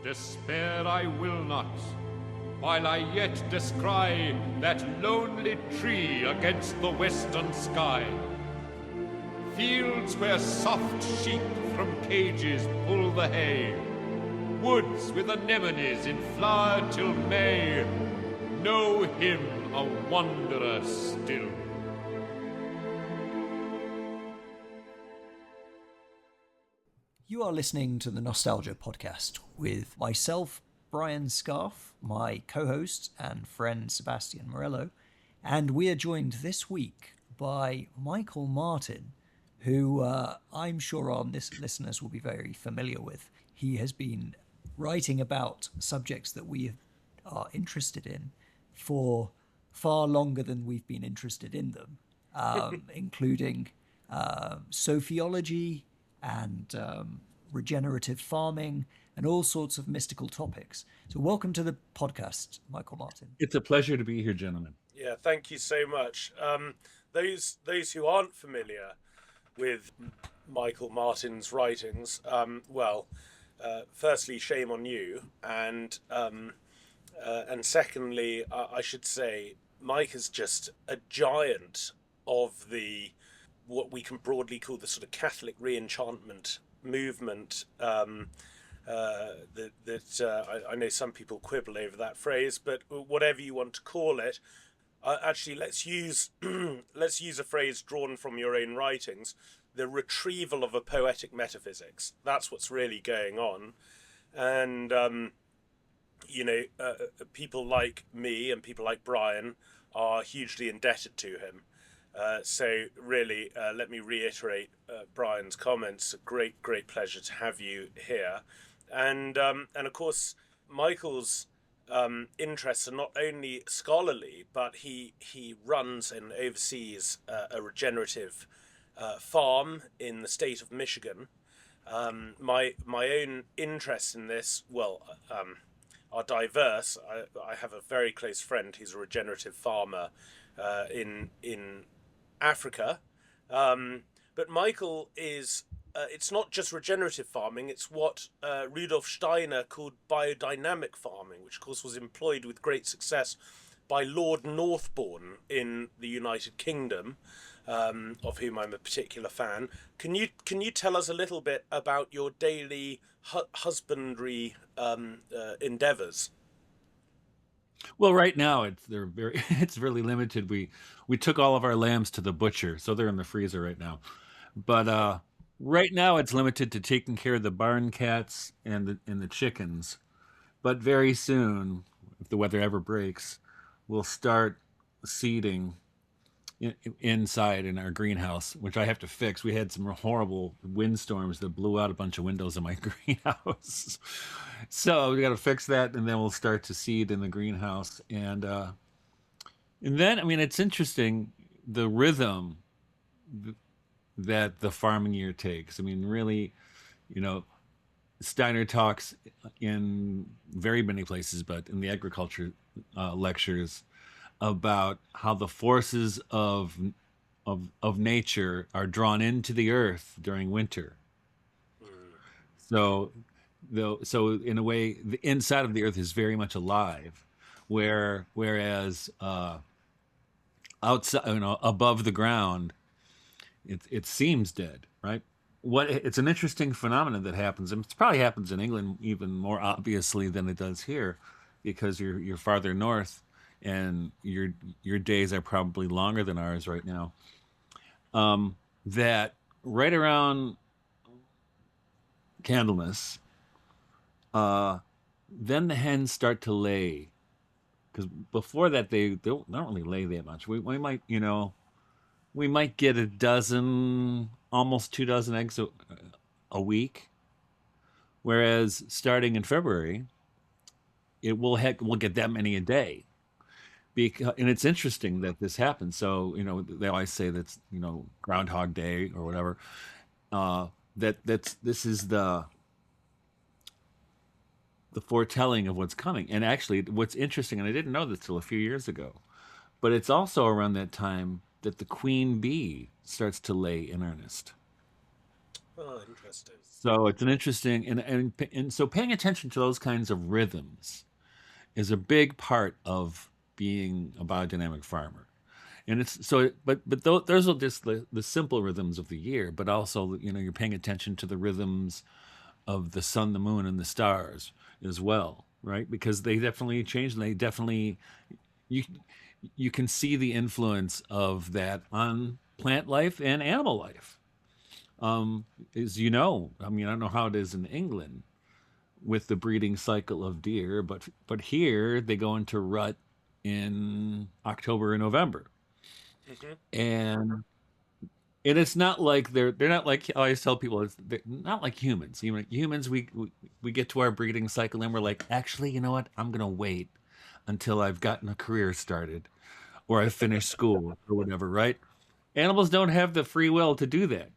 Despair I will not, while I yet descry that lonely tree against the western sky. Fields where soft sheep from cages pull the hay, woods with anemones in flower till May, know him a wanderer still. You are listening to the Nostalgia Podcast with myself, Brian Scarf, my co-host and friend Sebastian Morello, and we are joined this week by Michael Martin, who I'm sure our listeners will be very familiar with. He has been writing about subjects that we are interested in for far longer than we've been interested in them, including Sophiology and regenerative farming and all sorts of mystical topics. So welcome to the podcast, Michael Martin. It's a pleasure to be here, gentlemen. Yeah, thank you so much. Those who aren't familiar with Michael Martin's writings, firstly, shame on you, and secondly, I should say, Mike is just a giant of what we can broadly call the sort of Catholic re-enchantment movement. I know some people quibble over that phrase, but whatever you want to call it, actually let's use a phrase drawn from your own writings: the retrieval of a poetic metaphysics. That's what's really going on, and people like me and people like Brian are hugely indebted to him. So really, let me reiterate Brian's comments. A great pleasure to have you here, and of course, Michael's interests are not only scholarly, but he runs and oversees a regenerative farm in the state of Michigan. My own interests in this, are diverse. I have a very close friend who's a regenerative farmer in Africa, but Michael is. It's not just regenerative farming. It's what Rudolf Steiner called biodynamic farming, which of course was employed with great success by Lord Northbourne in the United Kingdom, of whom I'm a particular fan. Can you tell us a little bit about your daily husbandry endeavors? Well, right now it's really limited. We took all of our lambs to the butcher, so they're in the freezer right now. But right now it's limited to taking care of the barn cats and the chickens. But very soon, if the weather ever breaks, we'll start seeding inside in our greenhouse, which I have to fix. We had some horrible windstorms that blew out a bunch of windows in my greenhouse. So we got to fix that, and then we'll start to seed in the greenhouse. And then, I mean, it's interesting, the rhythm that the farming year takes. I mean, really, Steiner talks in very many places, but in the agriculture lectures, about how the forces of nature are drawn into the earth during winter. So in a way, the inside of the earth is very much alive, whereas outside, above the ground, it seems dead, right? It's an interesting phenomenon that happens, and it probably happens in England even more obviously than it does here, because you're farther north, and your days are probably longer than ours right now. That right around Candlemas, then the hens start to lay, because before that they don't really lay that much. We might get a dozen, almost 2 dozen eggs a week, whereas starting in February, we'll get that many a day. And it's interesting that this happens. So, they always say that's, Groundhog Day or whatever. This is the foretelling of what's coming. And actually, what's interesting, and I didn't know this till a few years ago, but it's also around that time that the queen bee starts to lay in earnest. Oh, interesting. So it's an interesting, and so paying attention to those kinds of rhythms is a big part of being a biodynamic farmer. And it's so, those are just the simple rhythms of the year, but also, you're paying attention to the rhythms of the sun, the moon, and the stars as well, right? Because they definitely change, and they definitely, you you can see the influence of that on plant life and animal life. As you know, I mean, I don't know how it is in England with the breeding cycle of deer, but here they go into rut in October and November, Hmm. and it's not like they're not like, I always tell people, they're not like humans. Humans, we get to our breeding cycle and we're like, actually, you know what? I'm gonna wait until I've gotten a career started or I've finished school or whatever, right? Animals don't have the free will to do that.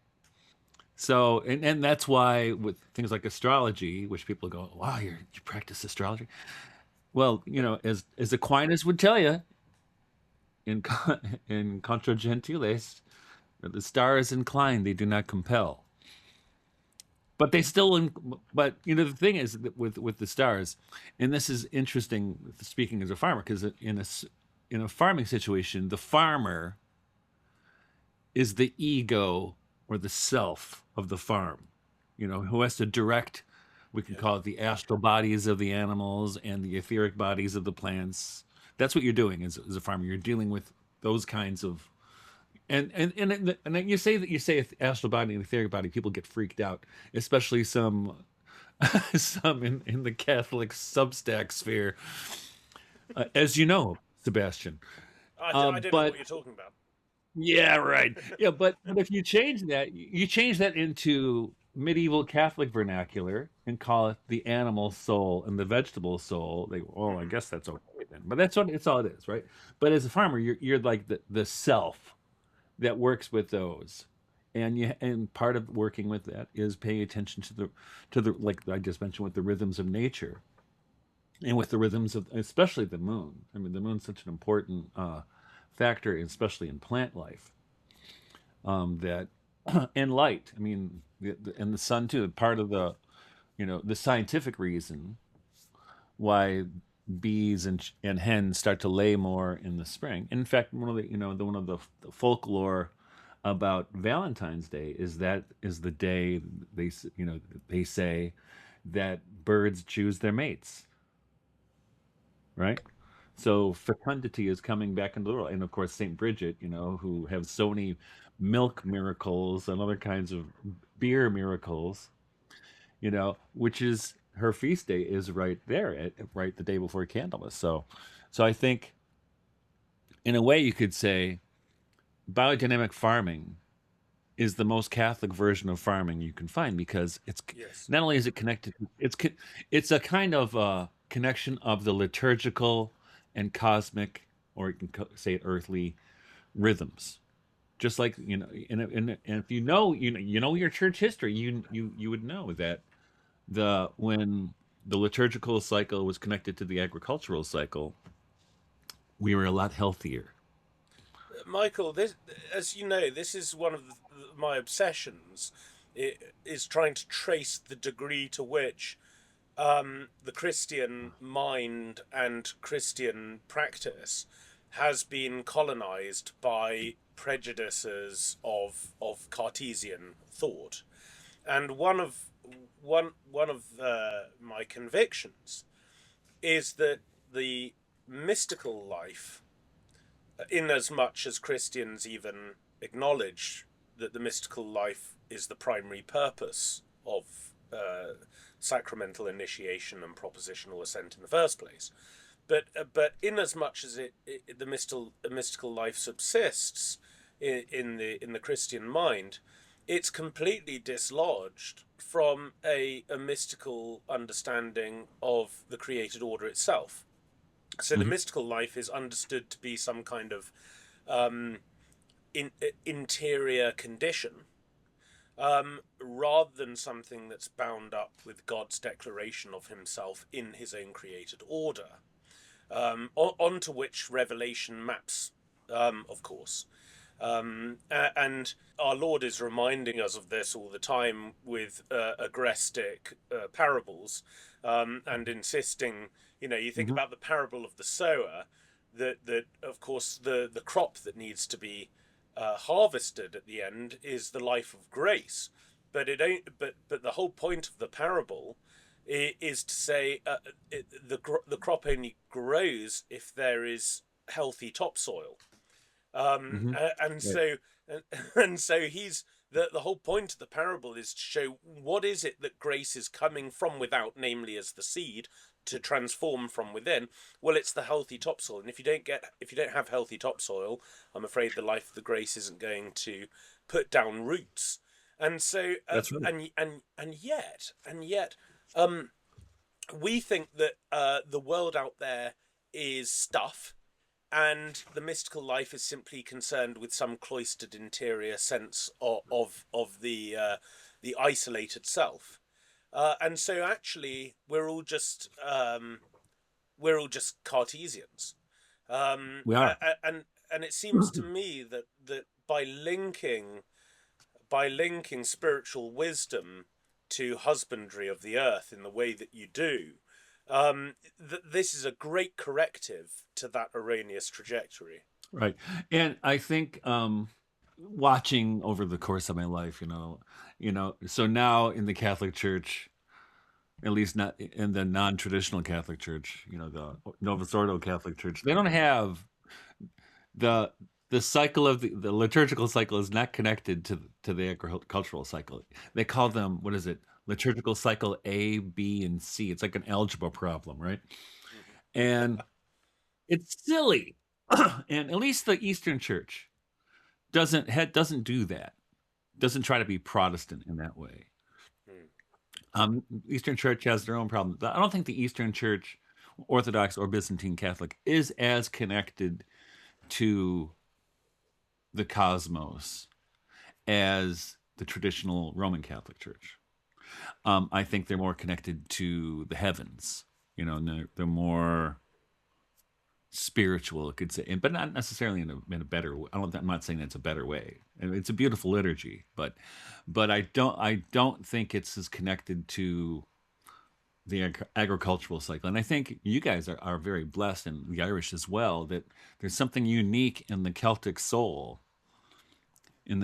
So, and that's why with things like astrology, which people go, wow, you practice astrology. Well, as Aquinas would tell you in in Contra Gentiles, the stars incline, they do not compel. But they still, but the thing is that with the stars, and this is interesting, speaking as a farmer, because in a farming situation, the farmer is the ego or the self of the farm, who has to direct, we can Yeah. call it the astral bodies of the animals and the etheric bodies of the plants. That's what you're doing as a farmer. You're dealing with those kinds of, and then you say astral body and etheric body, people get freaked out, especially some some in the Catholic Substack sphere, as you know, Sebastian. I don't know But what you're talking about. yeah, right. Yeah, but if you change that, you change that into medieval Catholic vernacular and call it the animal soul and the vegetable soul. Oh, I Hmm. guess that's okay then. But that's what it's all it is, right? But as a farmer, you're like the self that works with those. And part of working with that is paying attention to the like I just mentioned, with the rhythms of nature and with the rhythms of especially the moon. I mean, the moon's such an important factor, especially in plant life. That and light. I mean, and the sun too. Part of the scientific reason why bees and hens start to lay more in the spring. In fact, one of the folklore about Valentine's Day is the day they say that birds choose their mates, right? So fecundity is coming back into the world, and of course Saint Bridget, who have so many milk miracles and other kinds of beer miracles, which is her feast day is right there at right the day before Candlemas. So I think in a way you could say biodynamic farming is the most Catholic version of farming you can find, because it's Yes. not only is it connected, it's a kind of connection of the liturgical and cosmic, or you can say it earthly rhythms. Just like and if you know your church history, you would know that when the liturgical cycle was connected to the agricultural cycle, we were a lot healthier. Michael, this, as you know, this is one of my obsessions. It is trying to trace the degree to which the Christian mind and Christian practice has been colonized by prejudices of Cartesian thought, and one of my convictions is that the mystical life, in as much as Christians even acknowledge that the mystical life is the primary purpose of sacramental initiation and propositional ascent in the first place. But in as much as the mystical life subsists in the Christian mind, it's completely dislodged from a mystical understanding of the created order itself. So the Mhm. mystical life is understood to be some kind of um, interior condition, rather than something that's bound up with God's declaration of himself in his own created order, onto which revelation maps, of course. And our Lord is reminding us of this all the time with agrestic parables, and insisting, you think Hmm. about the parable of the sower, that of course the crop that needs to be harvested at the end is the life of grace. But it ain't. But the whole point of the parable is to say the crop only grows if there is healthy topsoil. Um, Hmm. a- and Right. so and so he's the whole point of the parable is to show what is it that grace is coming from without, namely as the seed, to transform from within. Well, it's the healthy topsoil, and if you don't have healthy topsoil, I'm afraid the life of the grace isn't going to put down roots. And so That's right. and yet um we think that the world out there is stuff, and the mystical life is simply concerned with some cloistered interior sense of the isolated self. And so actually we're all just Cartesians. We are. And it seems to me that by linking spiritual wisdom to husbandry of the earth in the way that you do, this is a great corrective to that erroneous trajectory. Right. And I think watching over the course of my life, so now in the Catholic Church, at least not in the non-traditional Catholic Church, the Novus Ordo Catholic Church, they don't have the the cycle of the liturgical cycle is not connected to the agricultural cycle. They call them, what is it? Liturgical cycle A, B, and C. It's like an algebra problem, right? And it's silly. And at least the Eastern Church doesn't do that. Doesn't try to be Protestant in that way. Mm. Eastern Church has their own problems. I don't think the Eastern Church, Orthodox or Byzantine Catholic, is as connected to the cosmos as the traditional Roman Catholic Church. I think they're more connected to the heavens. And they're more spiritual, I could say, but not necessarily in a better way. I'm not saying it's a better way. And it's a beautiful liturgy, but I don't think it's as connected to the agricultural cycle. And I think you guys are very blessed, and the Irish as well, that there's something unique in the Celtic soul, in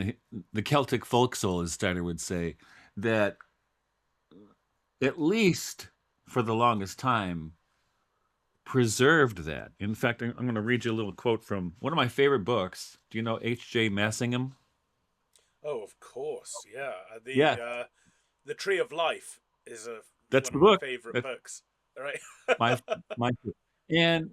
the Celtic folk soul, as Steiner would say, that at least for the longest time preserved that. In fact, I'm going to read you a little quote from one of my favorite books. Do you know H.J. Massingham? Oh, of course, yeah. Yeah, The Tree of Life is that's one the of my book. favorite That's books. All right. my my and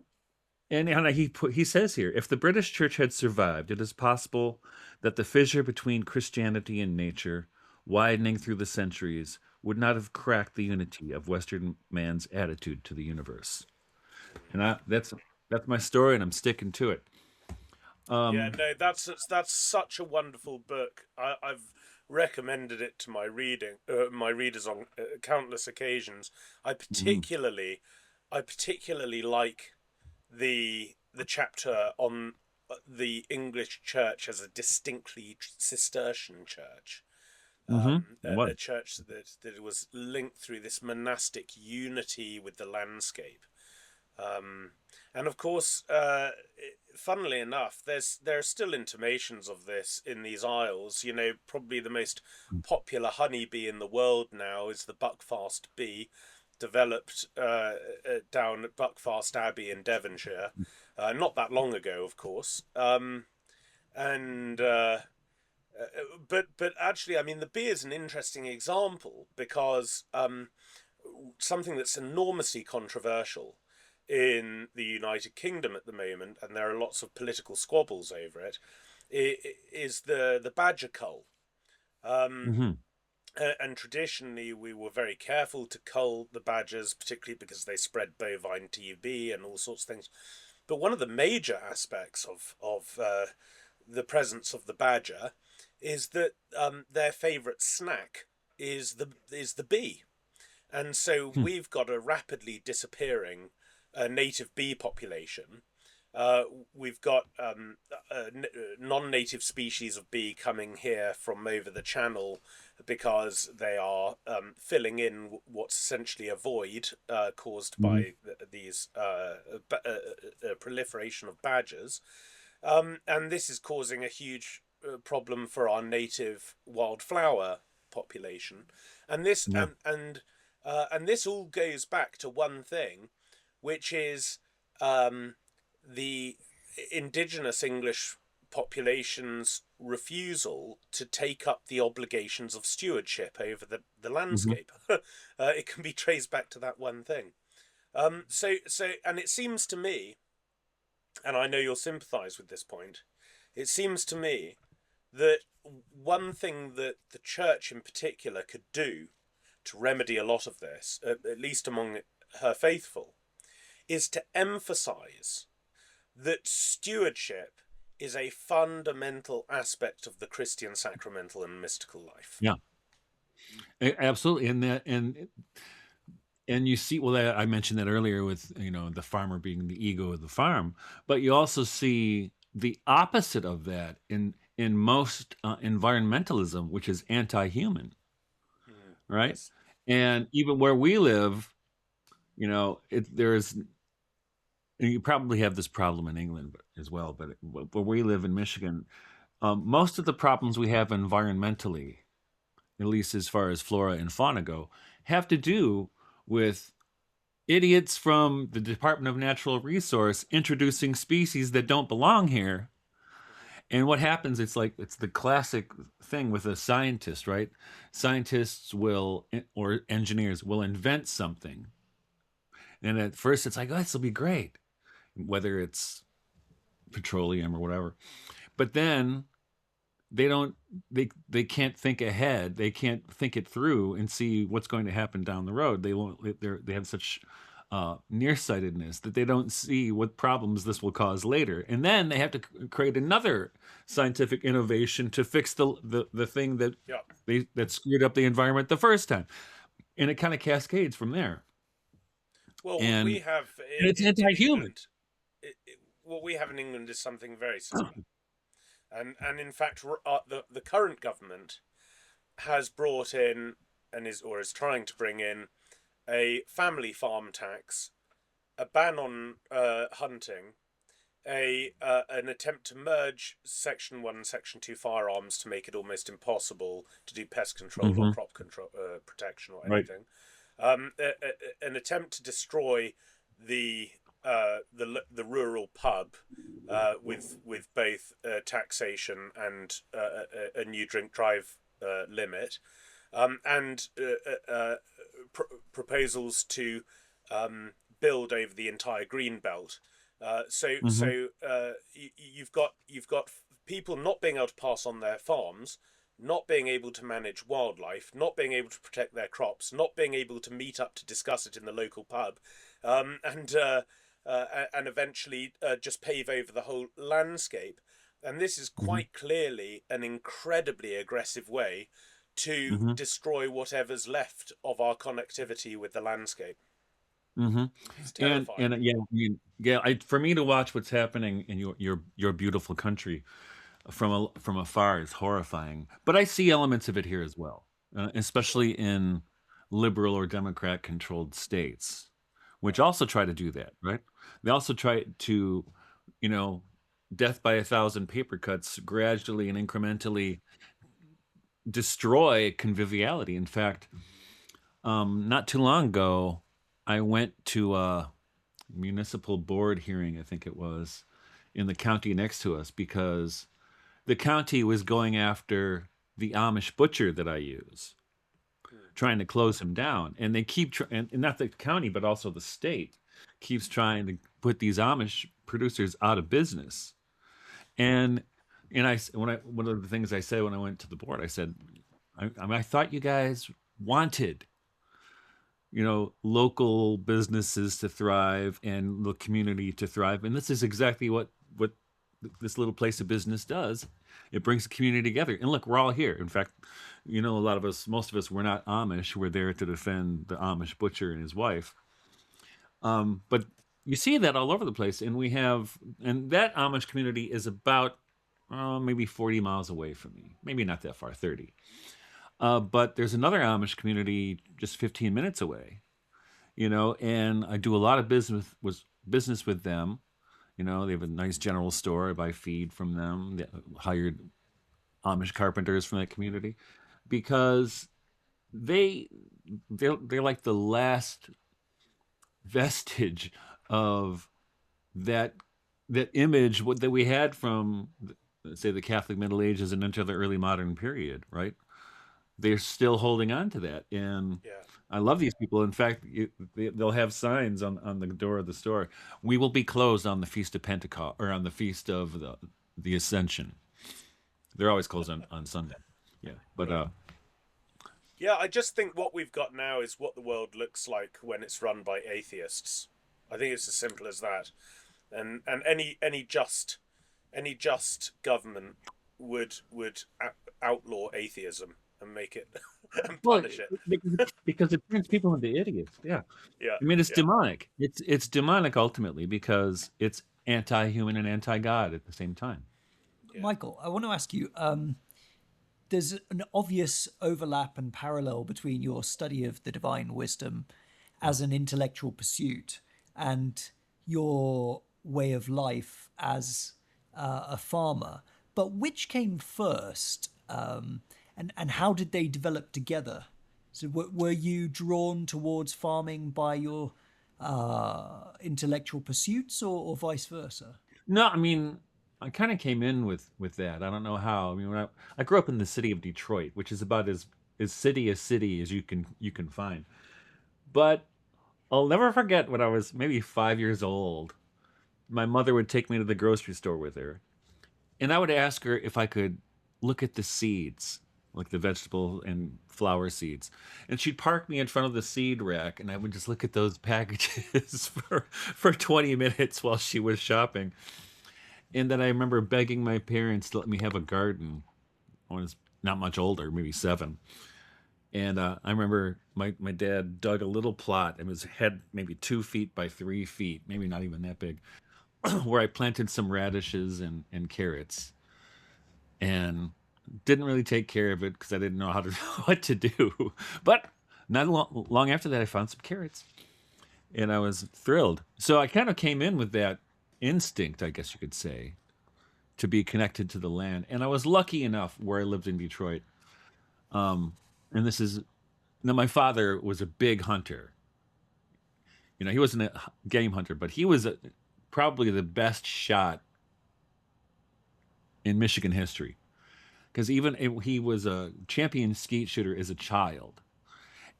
and he says here, if the British Church had survived, it is possible that the fissure between Christianity and nature, widening through the centuries, would not have cracked the unity of Western man's attitude to the universe. And that's my story, and I'm sticking to it. Yeah, Um, no, that's such a wonderful book. I've recommended it to my readers on countless occasions. I mhm. particularly, I particularly like the chapter on the English Church as a distinctly Cistercian church, It was. a church that was linked through this monastic unity with the landscape. Um, and of course, funnily enough, there are still intimations of this in these isles. Probably the most popular honeybee in the world now is the Buckfast bee, developed down at Buckfast Abbey in Devonshire, not that long ago, of course. And but actually, I mean, the bee is an interesting example because something that's enormously controversial in the United Kingdom at the moment, and there are lots of political squabbles over it, is the badger cull. Um, Hmm. and traditionally, we were very careful to cull the badgers, particularly because they spread bovine TB and all sorts of things. But one of the major aspects of the presence of the badger is that their favourite snack is the bee, and so we've got a rapidly disappearing native bee population, we've got non-native species of bee coming here from over the channel because they are filling in what's essentially a void caused by these proliferation of badgers. And this is causing a huge problem for our native wildflower population. And this Yeah. and this all goes back to one thing, which is the indigenous English population's refusal to take up the obligations of stewardship over the landscape. It can be traced back to that one thing. And it seems to me, and I know you'll sympathise with this point, it seems to me that one thing that the church in particular could do to remedy a lot of this, at least among her faithful, is to emphasise that stewardship is a fundamental aspect of the Christian sacramental and mystical life. Yeah, absolutely. And you see, well, I mentioned that earlier with, the farmer being the ego of the farm, but you also see the opposite of that in most environmentalism, which is anti-human, right? Yes. And even where we live, there's, you probably have this problem in England as well, but where we live in Michigan, most of the problems we have environmentally, at least as far as flora and fauna go, have to do with idiots from the Department of Natural Resource introducing species that don't belong here. And what happens, it's the classic thing with a scientist, right? Scientists or engineers will invent something. And at first it's like, oh, this will be great, whether it's petroleum or whatever. But then they can't think ahead. They can't think it through and see what's going to happen down the road. They have such nearsightedness that they don't see what problems this will cause later. And then they have to create another scientific innovation to fix the thing that that screwed up the environment the first time. And it kind of cascades from there. Well, And we have it's anti-human. What we have in England is something very similar. And in fact, the current government has brought in is trying to bring in a family farm tax, a ban on hunting, an attempt to merge Section 1 and Section 2 firearms to make it almost impossible to do pest control or crop control protection or anything. An attempt to destroy the rural pub with both taxation and a new drink drive limit, and proposals to build over the entire green belt. So you've got people not being able to pass on their farms, not being able to manage wildlife, not being able to protect their crops, not being able to meet up to discuss it in the local pub, and eventually just pave over the whole landscape. And this is quite clearly an incredibly aggressive way to destroy whatever's left of our connectivity with the landscape. It's terrifying. For me to watch what's happening in your beautiful country from afar is horrifying. But I see elements of it here as well, especially in liberal or Democrat controlled states, which also try to do that, right? They also try to, death by 1,000 paper cuts, gradually and incrementally destroy conviviality. In fact, not too long ago, I went to a municipal board hearing, I think it was, in the county next to us, because the county was going after the Amish butcher that I use, trying to close him down. And they keep and not the county, but also the state keeps trying to put these Amish producers out of business. And one of the things I said when I went to the board, I said, I thought you guys wanted, local businesses to thrive and the community to thrive. And this is exactly what this little place of business does. It brings the community together. And look, we're all here. In fact, most of us, we're not Amish. We're there to defend the Amish butcher and his wife. But you see that all over the place, and that Amish community is about maybe 40 miles away from me, maybe not that far, 30. But there's another Amish community just 15 minutes away, and I do a lot of business with them. They have a nice general store. I buy feed from them. They hired Amish carpenters from that community because they're like the last vestige of that image that we had from, say, the Catholic Middle Ages and into the early modern period, right? They're still holding on to that, and Yeah. I love these people. In fact, they'll have signs on the door of the store. We will be closed on the Feast of Pentecost, or on the Feast of the Ascension. They're always closed on Sunday. Yeah, but Yeah, I just think what we've got now is what the world looks like when it's run by atheists. I think it's as simple as that. And any just government would outlaw atheism and make it and well, punish it. because it turns people into idiots. Yeah, Yeah, I mean, it's yeah, demonic. It's demonic ultimately because it's anti-human and anti-God at the same time. yeah. Michael, I want to ask you, there's an obvious overlap and parallel between your study of the divine wisdom as an intellectual pursuit and your way of life as a farmer. But which came first, and how did they develop together? So were you drawn towards farming by your intellectual pursuits, or vice versa? No, I mean, I kind of came in with that. I don't know how. I mean, when I grew up in the city of Detroit, which is about as city as you can find. But I'll never forget when I was maybe 5 years old. My mother would take me to the grocery store with her, and I would ask her if I could look at the seeds, like the vegetable and flower seeds. And she'd park me in front of the seed rack, and I would just look at those packages for 20 minutes while she was shopping. And then I remember begging my parents to let me have a garden when I was not much older, maybe 7. And I remember my dad dug a little plot. It was had maybe 2 feet by 3 feet, maybe not even that big, where I planted some radishes and carrots, and didn't really take care of it because I didn't know what to do. But not long after that, I found some carrots, and I was thrilled. So I kind of came in with that instinct, I guess you could say, to be connected to the land. And I was lucky enough where I lived in Detroit. And this is now, my father was a big hunter. He wasn't a game hunter, but he was probably the best shot in Michigan history. Because he was a champion skeet shooter as a child,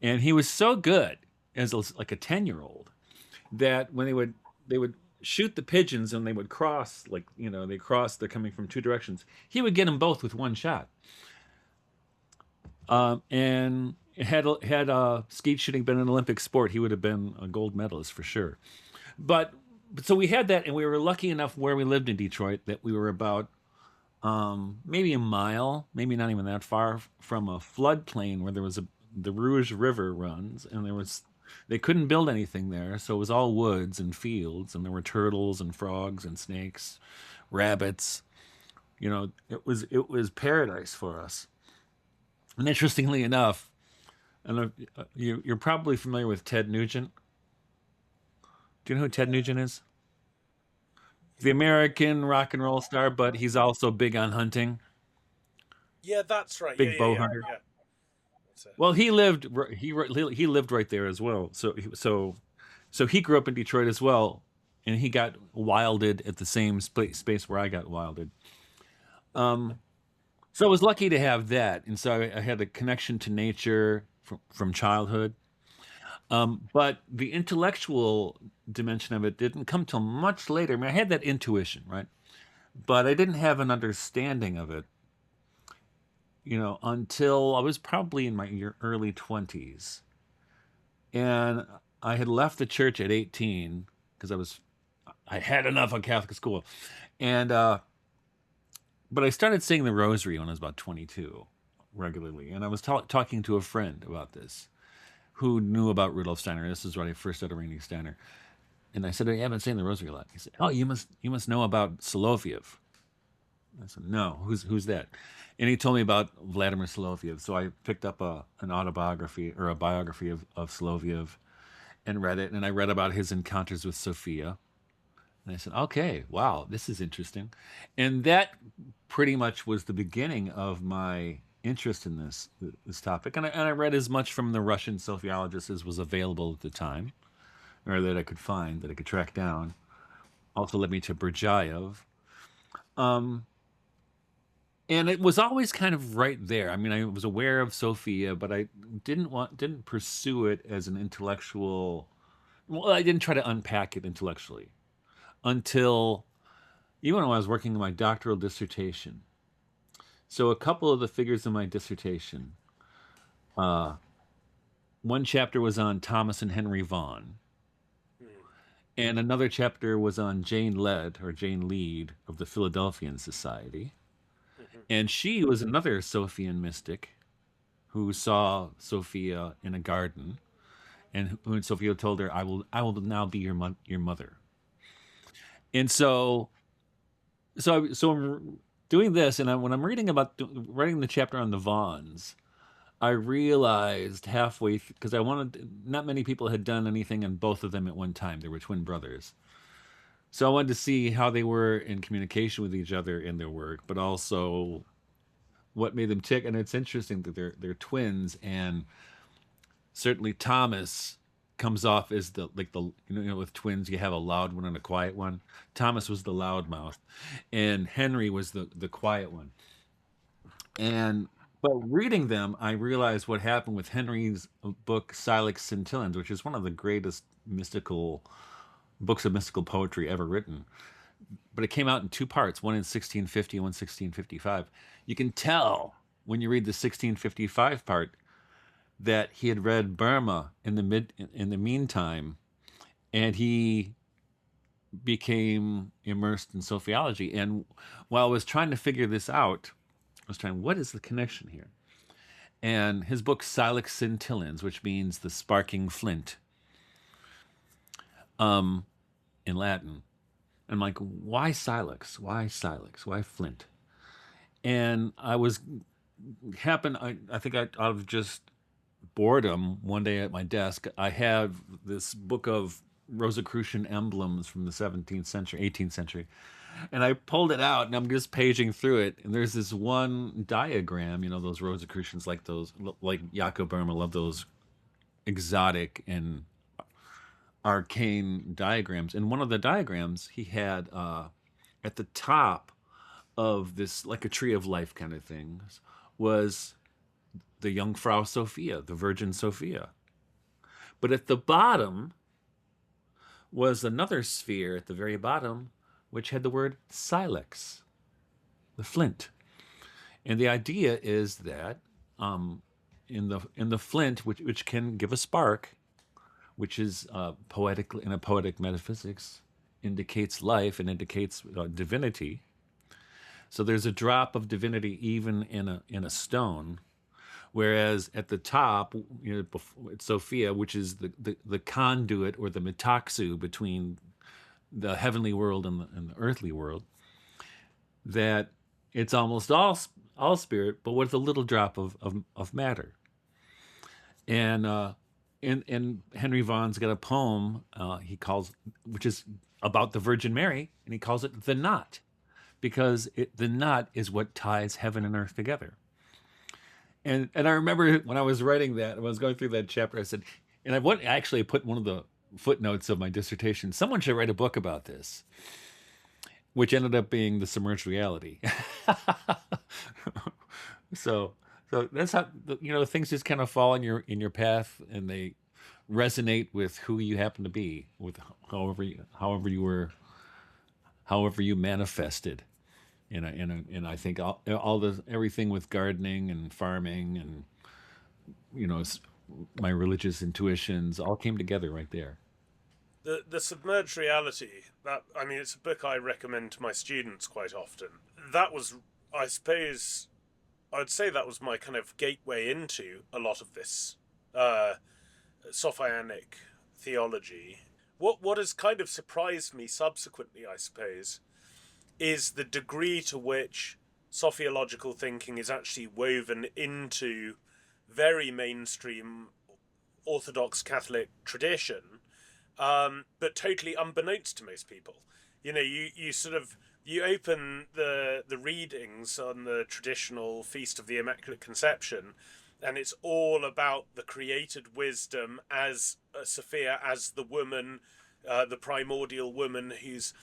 and he was so good as like a 10-year-old that when they would shoot the pigeons and they would cross, like they're coming from 2 directions, he would get them both with 1 shot. And had skeet shooting been an Olympic sport, he would have been a gold medalist for sure. But so we had that, and we were lucky enough where we lived in Detroit that we were about maybe a mile, maybe not even that far from a floodplain where the Rouge River runs, and they couldn't build anything there, so it was all woods and fields, and there were turtles and frogs and snakes, rabbits. It was paradise for us. And interestingly enough, and you're probably familiar with Ted Nugent. Do you know who Ted Nugent is? The American rock and roll star, but he's also big on hunting. Yeah, that's right. Big bow hunter. Yeah. Well, he lived right there as well. So he grew up in Detroit as well, and he got wilded at the same space where I got wilded. So I was lucky to have that, and so I had a connection to nature from childhood. But the intellectual dimension of it didn't come till much later. I mean, I had that intuition, right? But I didn't have an understanding of it, until I was probably in my early 20s. And I had left the church at 18 because I had enough of Catholic school. And but I started saying the rosary when I was about 22 regularly. And I was talking to a friend about this who knew about Rudolf Steiner. This is when I first started reading Steiner. And I said, I haven't seen the Rosary a lot. He said, oh, you must know about Soloviev. I said, no, who's that? And he told me about Vladimir Soloviev. So I picked up an autobiography or a biography of Soloviev and read it. And I read about his encounters with Sophia. And I said, okay, wow, this is interesting. And that pretty much was the beginning of my interest in this topic. And I read as much from the Russian Sophiologists as was available at the time, or that I could find, that I could track down. Also led me to Berdyaev. And it was always kind of right there. I mean, I was aware of Sophia, but I didn't pursue it as an intellectual. Well, I didn't try to unpack it intellectually until even when I was working on my doctoral dissertation. So a couple of the figures in my dissertation, one chapter was on Thomas and Henry Vaughan, and another chapter was on Jane Lead of the Philadelphian Society. And she was another Sophian mystic who saw Sophia in a garden, and when Sophia told her, I will now be your mother. And so I'm doing this, and when I'm writing the chapter on the Vaughans, I realized halfway, because not many people had done anything on both of them at one time. They were twin brothers. So I wanted to see how they were in communication with each other in their work, but also what made them tick. And it's interesting that they're twins, and certainly Thomas comes off as with twins you have a loud one and a quiet one. Thomas was the loud mouth, and Henry was the quiet one. But reading them, I realized what happened with Henry's book Silex Scintillans, which is one of the greatest books of mystical poetry ever written. But it came out in two parts, one in 1650 and one in 1655. You can tell when you read the 1655 part that he had read Burma in the meantime, and he became immersed in Sophiology. And while I was trying to figure this out, what is the connection here? And his book Silex Scintillans, which means the sparking flint, in Latin. I'm like, why silex? Why silex? Why flint? And I think out of just boredom, one day at my desk, I have this book of Rosicrucian emblems from the 17th century, 18th century. And I pulled it out, and I'm just paging through it. And there's this one diagram, those Rosicrucians, like Jacob Burma, love those exotic and arcane diagrams. And one of the diagrams he had at the top of this, like a tree of life kind of thing, was the Jungfrau Sophia, the Virgin Sophia. But at the bottom was another sphere at the very bottom, which had the word silex, the flint. And the idea is that in the flint, which can give a spark, which is poetically, in a poetic metaphysics, indicates life and indicates divinity. So there's a drop of divinity even in a stone, whereas at the top, Sophia, which is the conduit or the metaxu between the heavenly world and the earthly world, that it's almost all spirit, but with a little drop of matter. And Henry Vaughan's got a poem he calls, which is about the Virgin Mary, and he calls it the knot, because the knot is what ties heaven and earth together. And I remember when I was writing that, when I was going through that chapter, I said, and I actually put one of the footnotes of my dissertation, someone should write a book about this, which ended up being The Submerged Reality. So that's how, things just kind of fall in your path, and they resonate with who you happen to be, with however you manifested. And I think everything with gardening and farming and my religious intuitions all came together right there. The Submerged Reality, it's a book I recommend to my students quite often. That was, I suppose, I'd say that was my kind of gateway into a lot of this Sophianic theology, what has kind of surprised me subsequently, I suppose, is the degree to which sophiological thinking is actually woven into very mainstream Orthodox Catholic tradition, but totally unbeknownst to most people. You know, you sort of, you open the readings on the traditional Feast of the Immaculate Conception, and it's all about the created wisdom as Sophia, as the woman, the primordial woman who's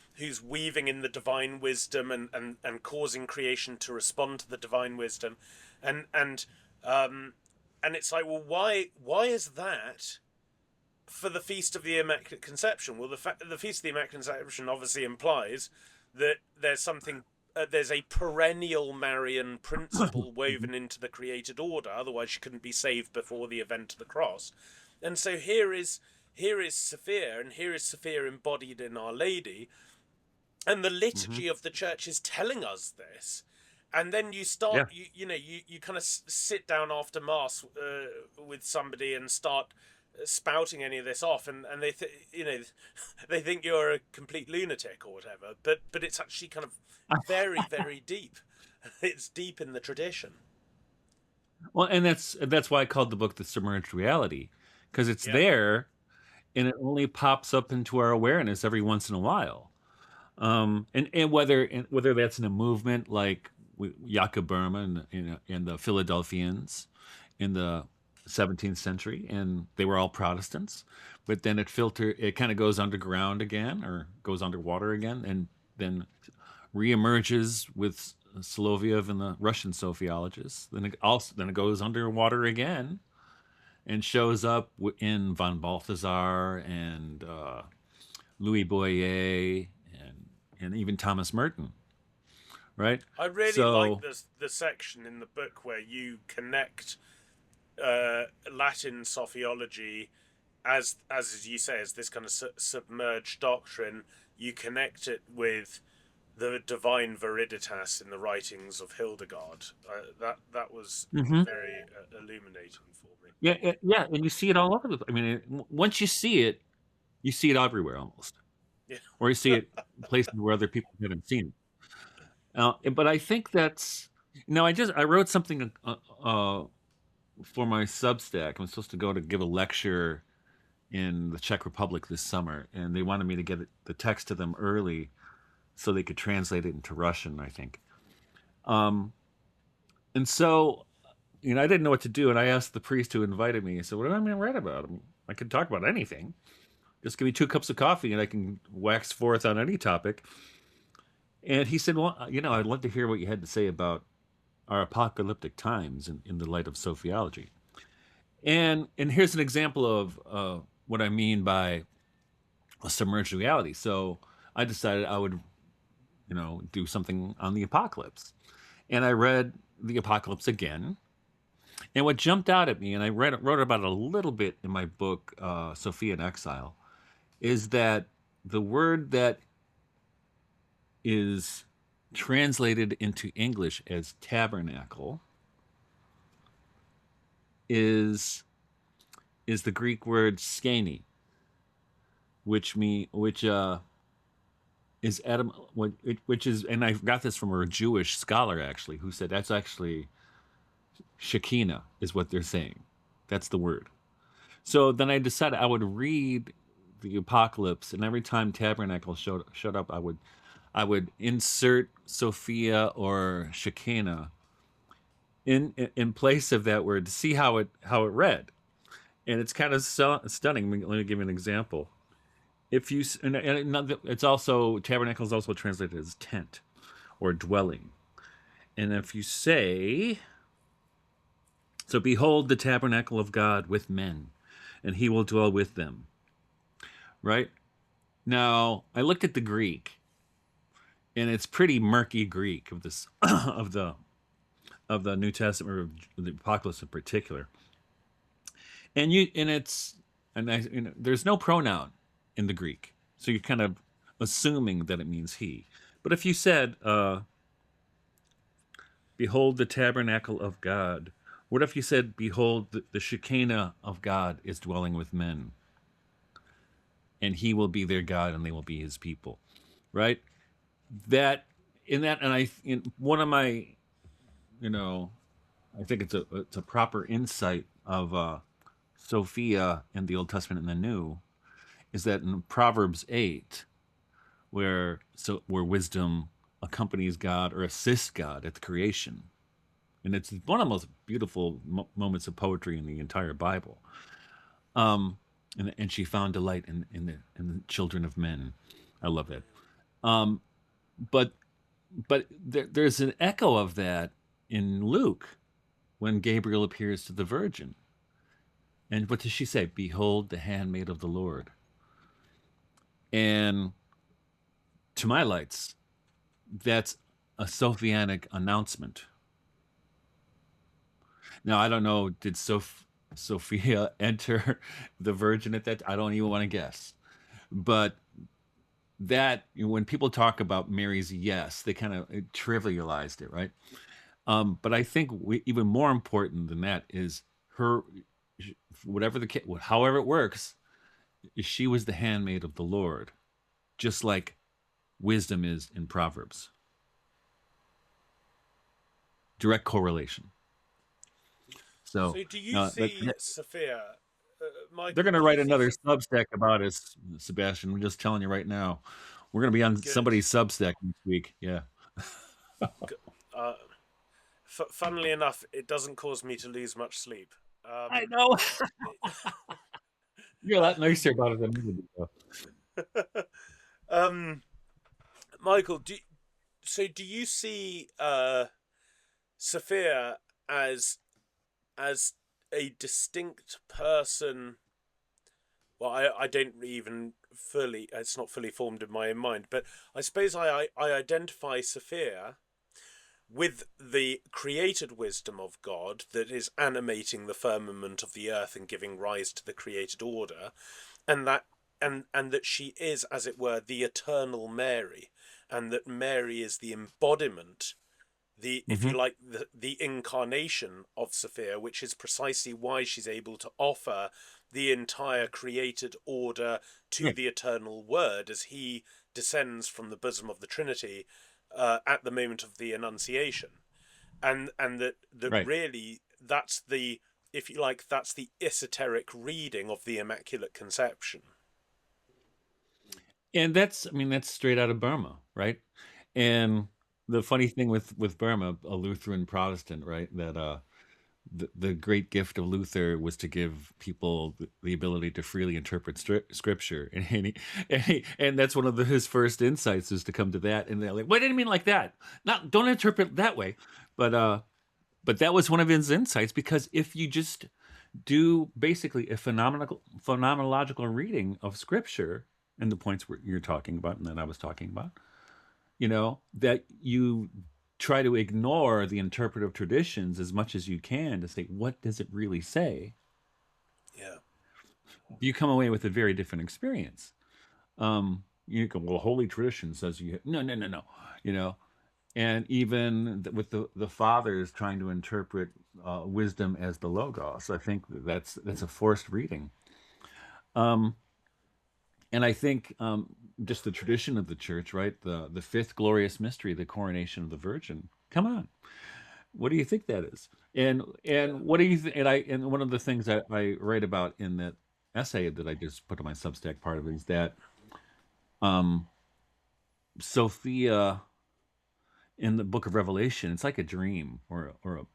weaving in the divine wisdom and causing creation to respond to the divine wisdom, and it's like, well, why is that for the Feast of the Immaculate Conception? Well, the Feast of the Immaculate Conception obviously implies that there's something, there's a perennial Marian principle woven into the created order. Otherwise, she couldn't be saved before the event of the cross. And so here is Sophia, and here is Sophia embodied in Our Lady, and the liturgy of the Church is telling us this. And then you start, you kind of sit down after Mass with somebody and start spouting any of this off, and they they think you're a complete lunatic or whatever, but it's actually kind of very, very deep. It's deep in the tradition. Well, and that's why I called the book The Submerged Reality, because it's there, and it only pops up into our awareness every once in a while. And whether that's in a movement like Jakob Berman and the Philadelphians in the 17th century, and they were all Protestants, but then it kind of goes underground again, or goes underwater again, and then reemerges with Soloviev and the Russian Sophiologists. Then it goes underwater again, and shows up in von Balthasar and Louis Boyer and even Thomas Merton, right? I really like the section in the book where you connect Latin sophiology as you say, as this kind of submerged doctrine. You connect it with the divine viriditas in the writings of Hildegard. That was very illuminating for me. Yeah, and you see it all over I mean, once you see it everywhere almost. Yeah. Or you see it places where other people haven't seen it. But I think that's, I wrote something for my Substack. I'm supposed to go to give a lecture in the Czech Republic this summer, and they wanted me to get the text to them early so they could translate it into Russian, I think. And so, I didn't know what to do, and I asked the priest who invited me. I said, "What am I going to write about? I could talk about anything. Just give me 2 cups of coffee, and I can wax forth on any topic." And he said, "Well, I'd love to hear what you had to say about our apocalyptic times in the light of sophiology." And here's an example of what I mean by a submerged reality. So I decided I would, do something on the apocalypse. And I read the apocalypse again. And what jumped out at me, and I wrote about it a little bit in my book, Sophia in Exile, is that the word that is translated into English as tabernacle is the Greek word skene, which is Adam, which is, and I got this from a Jewish scholar actually, who said that's actually Shekinah is what they're saying. That's the word. So then I decided I would read the apocalypse, and every time tabernacle showed up, I would insert Sophia or Shekinah in place of that word to see how it read, and it's kind of stunning. Let me give you an example. If you and it's also, tabernacle is also translated as tent or dwelling, and if you say, "So behold the tabernacle of God with men, and he will dwell with them," right? Now I looked at the Greek, and it's pretty murky Greek of this of the New Testament, or the Apocalypse in particular. And there's no pronoun in the Greek, so you're kind of assuming that it means he. But if you said, "Behold the tabernacle of God," what if you said, "Behold the Shekinah of God is dwelling with men"? and he will be their God and they will be his people, right? That in that, and one of my, I think it's a proper insight of Sophia in the Old Testament and the New, is that in Proverbs 8, where wisdom accompanies God or assists God at the creation, and it's one of the most beautiful moments of poetry in the entire Bible. And she found delight in the children of men. I love that. But there's an echo of that in Luke when Gabriel appears to the Virgin. And what does she say? Behold, the handmaid of the Lord. And to my lights, that's a Sophianic announcement. Now, I don't know, did Sophia enter the Virgin at that? I don't even want to guess. But that, when people talk about Mary's yes, they kind of trivialized it, right? But I think even more important than that is her, however it works, she was the handmaid of the Lord, just like wisdom is in Proverbs. Direct correlation. So do you see Sophia? Michael, they're going to write another Substack about us, Sebastian. I'm just telling you right now. We're going to be on somebody's Substack next week. Yeah. Funnily enough, it doesn't cause me to lose much sleep. I know. You're a lot nicer about it than me. Michael, do you see Sophia as a distinct person? Well, I don't even fully, it's not fully formed in my own mind, but I suppose I identify Sophia with the created wisdom of God that is animating the firmament of the earth and giving rise to the created order, and that she is, as it were, the eternal Mary, and that Mary is the embodiment, if you like, the incarnation of Sophia, which is precisely why she's able to offer the entire created order to the eternal Word as he descends from the bosom of the Trinity at the moment of the Annunciation, and that really that's the, if you like, that's the esoteric reading of the Immaculate Conception. And that's straight out of Burma, right? And the funny thing with Burma, a Lutheran Protestant, right, that the great gift of Luther was to give people the ability to freely interpret Scripture, and that's one of his first insights, is to come to that. And they're like, "What did he mean like that? Don't interpret that way." But that was one of his insights, because if you just do basically a phenomenological reading of Scripture and the points where you're talking about and that I was talking about, that you try to ignore the interpretive traditions as much as you can to say, what does it really say? Yeah. You come away with a very different experience. You go, well, Holy Tradition says no. And even with the fathers trying to interpret wisdom as the Logos, I think that's a forced reading. And I think just the tradition of the church, right? The fifth glorious mystery, the coronation of the Virgin. Come on, what do you think that is? And what do you think? And one of the things that I write about in that essay that I just put on my Substack, part of it, is that Sophia in the Book of Revelation, it's like a dream or a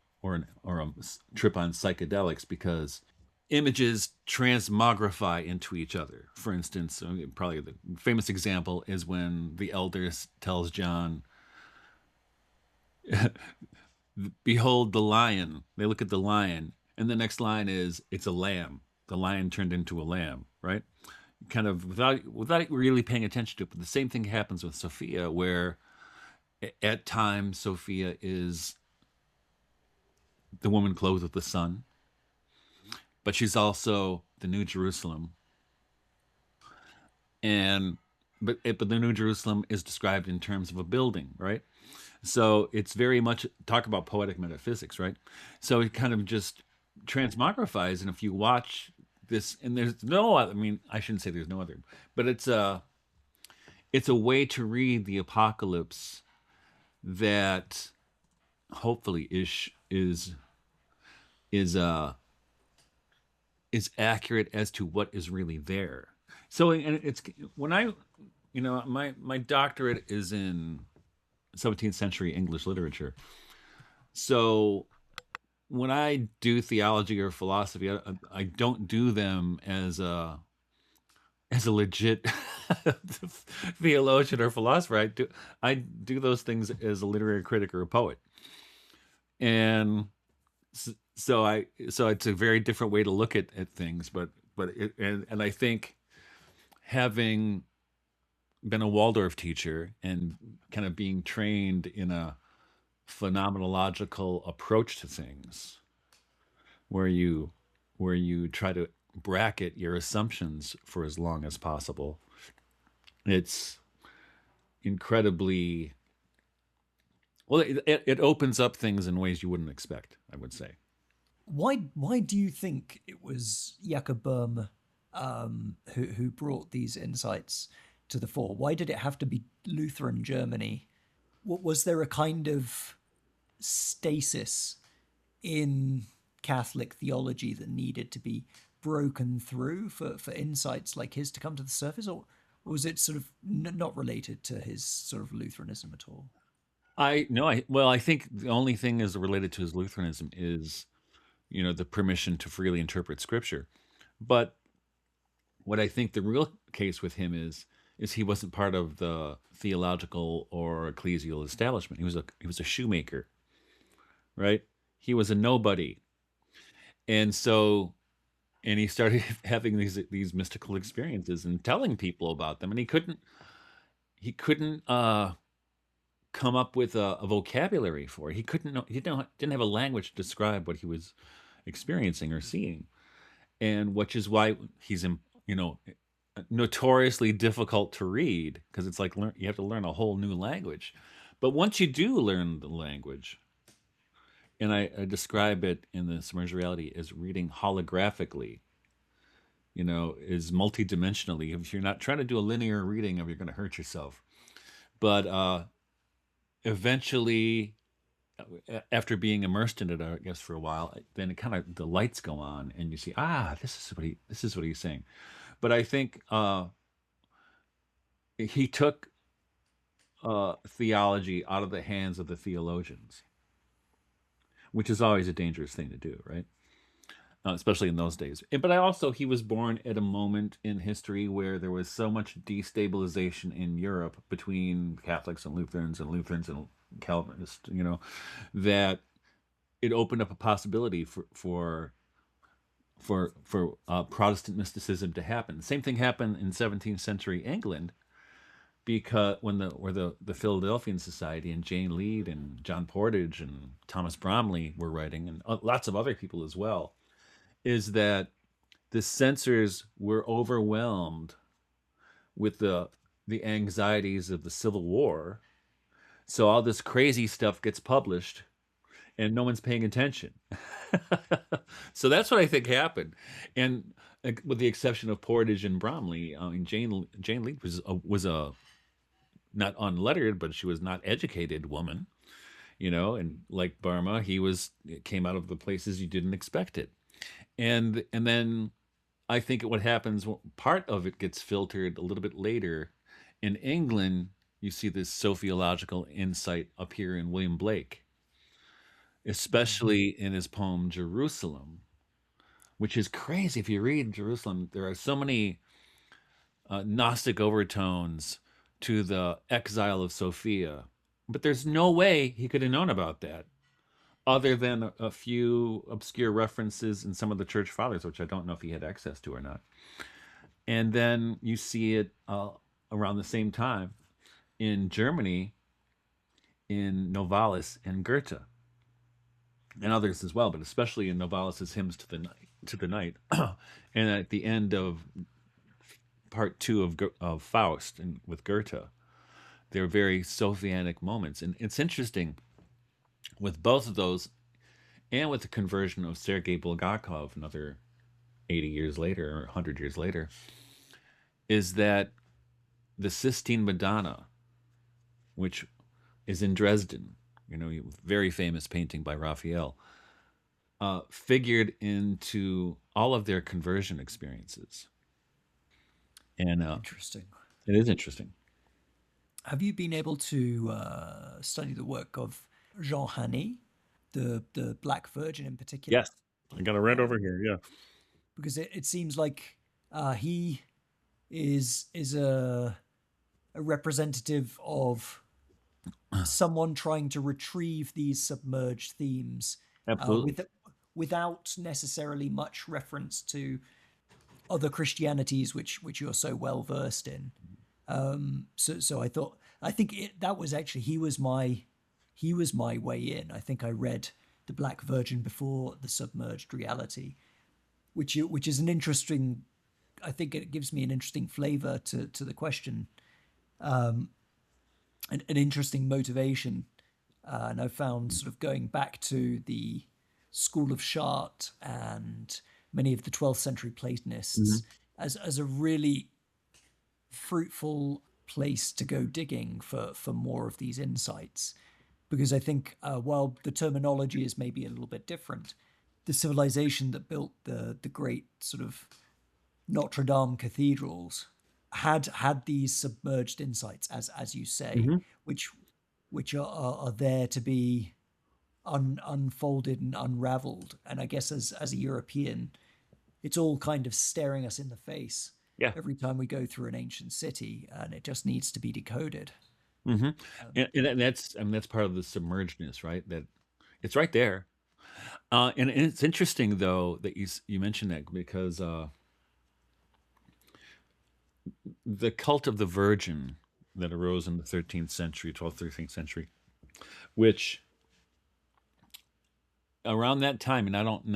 trip on psychedelics, because images transmogrify into each other. For instance, probably the famous example is when the elder tells John, behold the lion. They look at the lion, and the next line is, it's a lamb. The lion turned into a lamb, right? Kind of without really paying attention to it. But the same thing happens with Sophia, where at times Sophia is the woman clothed with the sun, but she's also the New Jerusalem. But the New Jerusalem is described in terms of a building, right? So it's very much, talk about poetic metaphysics, right? So it kind of just transmogrifies, and if you watch this, and there's no other, I mean, I shouldn't say there's no other, but it's a way to read the apocalypse that hopefully is is accurate as to what is really there. So, and it's when I, my doctorate is in 17th century English literature. So when I do theology or philosophy, I don't do them as a legit theologian or philosopher. I do those things as a literary critic or a poet, and so it's a very different way to look at things. But I think having been a Waldorf teacher and kind of being trained in a phenomenological approach to things, where you try to bracket your assumptions for as long as possible, it's incredibly well. It opens up things in ways you wouldn't expect, I would say. Why do you think it was Jakob Böhme who brought these insights to the fore? Why did it have to be Lutheran Germany? Was there a kind of stasis in Catholic theology that needed to be broken through for insights like his to come to the surface, or was it sort of not related to his sort of Lutheranism at all? I think the only thing is related to his Lutheranism is, the permission to freely interpret Scripture. But what I think the real case with him is he wasn't part of the theological or ecclesial establishment. He was a shoemaker, right? He was a nobody, and he started having these mystical experiences and telling people about them, and he couldn't come up with a vocabulary for it. He didn't have a language to describe what he was experiencing or seeing, and which is why he's notoriously difficult to read, because it's like you have to learn a whole new language. But once you do learn the language, and I describe it in the Submerged Reality as reading holographically, is multidimensionally. If you're not trying to do a linear reading of, you're going to hurt yourself. But eventually, after being immersed in it, I guess for a while, then the lights go on, and you see, this is what he's saying. But I think he took theology out of the hands of the theologians, which is always a dangerous thing to do, right? Especially in those days. But he was born at a moment in history where there was so much destabilization in Europe between Catholics and Lutherans and Calvinists, that it opened up a possibility for Protestant mysticism to happen. The same thing happened in 17th century England, because when the Philadelphian Society and Jane Lead and John Portage and Thomas Bromley were writing, and lots of other people as well, is that the censors were overwhelmed with the anxieties of the Civil War. So all this crazy stuff gets published, and no one's paying attention. So that's what I think happened. And with the exception of Portage and Bromley, I mean, Jane Lead was a not unlettered, but she was not educated woman, and like Burma, it came out of the places you didn't expect it. And then I think what happens, part of it gets filtered a little bit later. In England, you see this sophiological insight appear in William Blake, especially in his poem Jerusalem, which is crazy. If you read Jerusalem, there are so many Gnostic overtones to the exile of Sophia, but there's no way he could have known about that other than a few obscure references in some of the church fathers, which I don't know if he had access to or not. And then you see it around the same time in Germany, in Novalis and Goethe, and others as well, but especially in Novalis's Hymns to the Night, and at the end of part 2 of Faust and with Goethe, they're very Sophianic moments. And it's interesting with both of those, and with the conversion of Sergei Bulgakov, another 80 years later or 100 years later, is that the Sistine Madonna, which is in Dresden, very famous painting by Raphael, figured into all of their conversion experiences. And Interesting. it is interesting. Have you been able to study the work of Jean Hany, the Black Virgin in particular? Yes. I got it right over here. Yeah. Because it seems like he is a representative of someone trying to retrieve these submerged themes Absolutely. without necessarily much reference to other Christianities, which you're so well versed in. So I think that was actually he was my way in. I think I read the Black Virgin before the Submerged Reality, which is an interesting. I think it gives me an interesting flavor to the question, an interesting motivation, and I found sort of going back to the school of Chartres and many of the 12th century Platonists as a really fruitful place to go digging for more of these insights, because I think while the terminology is maybe a little bit different, the civilization that built the great sort of Notre Dame cathedrals had these submerged insights, as you say, which are there to be unfolded and unraveled. And I guess as a European, it's all kind of staring us in the face Yeah. every time we go through an ancient city, and it just needs to be decoded. And that's part of the submergedness, right? That it's right there. And it's interesting though that you mentioned that, because the cult of the Virgin that arose in the 13th century, 12th, 13th century, which around that time, and I don't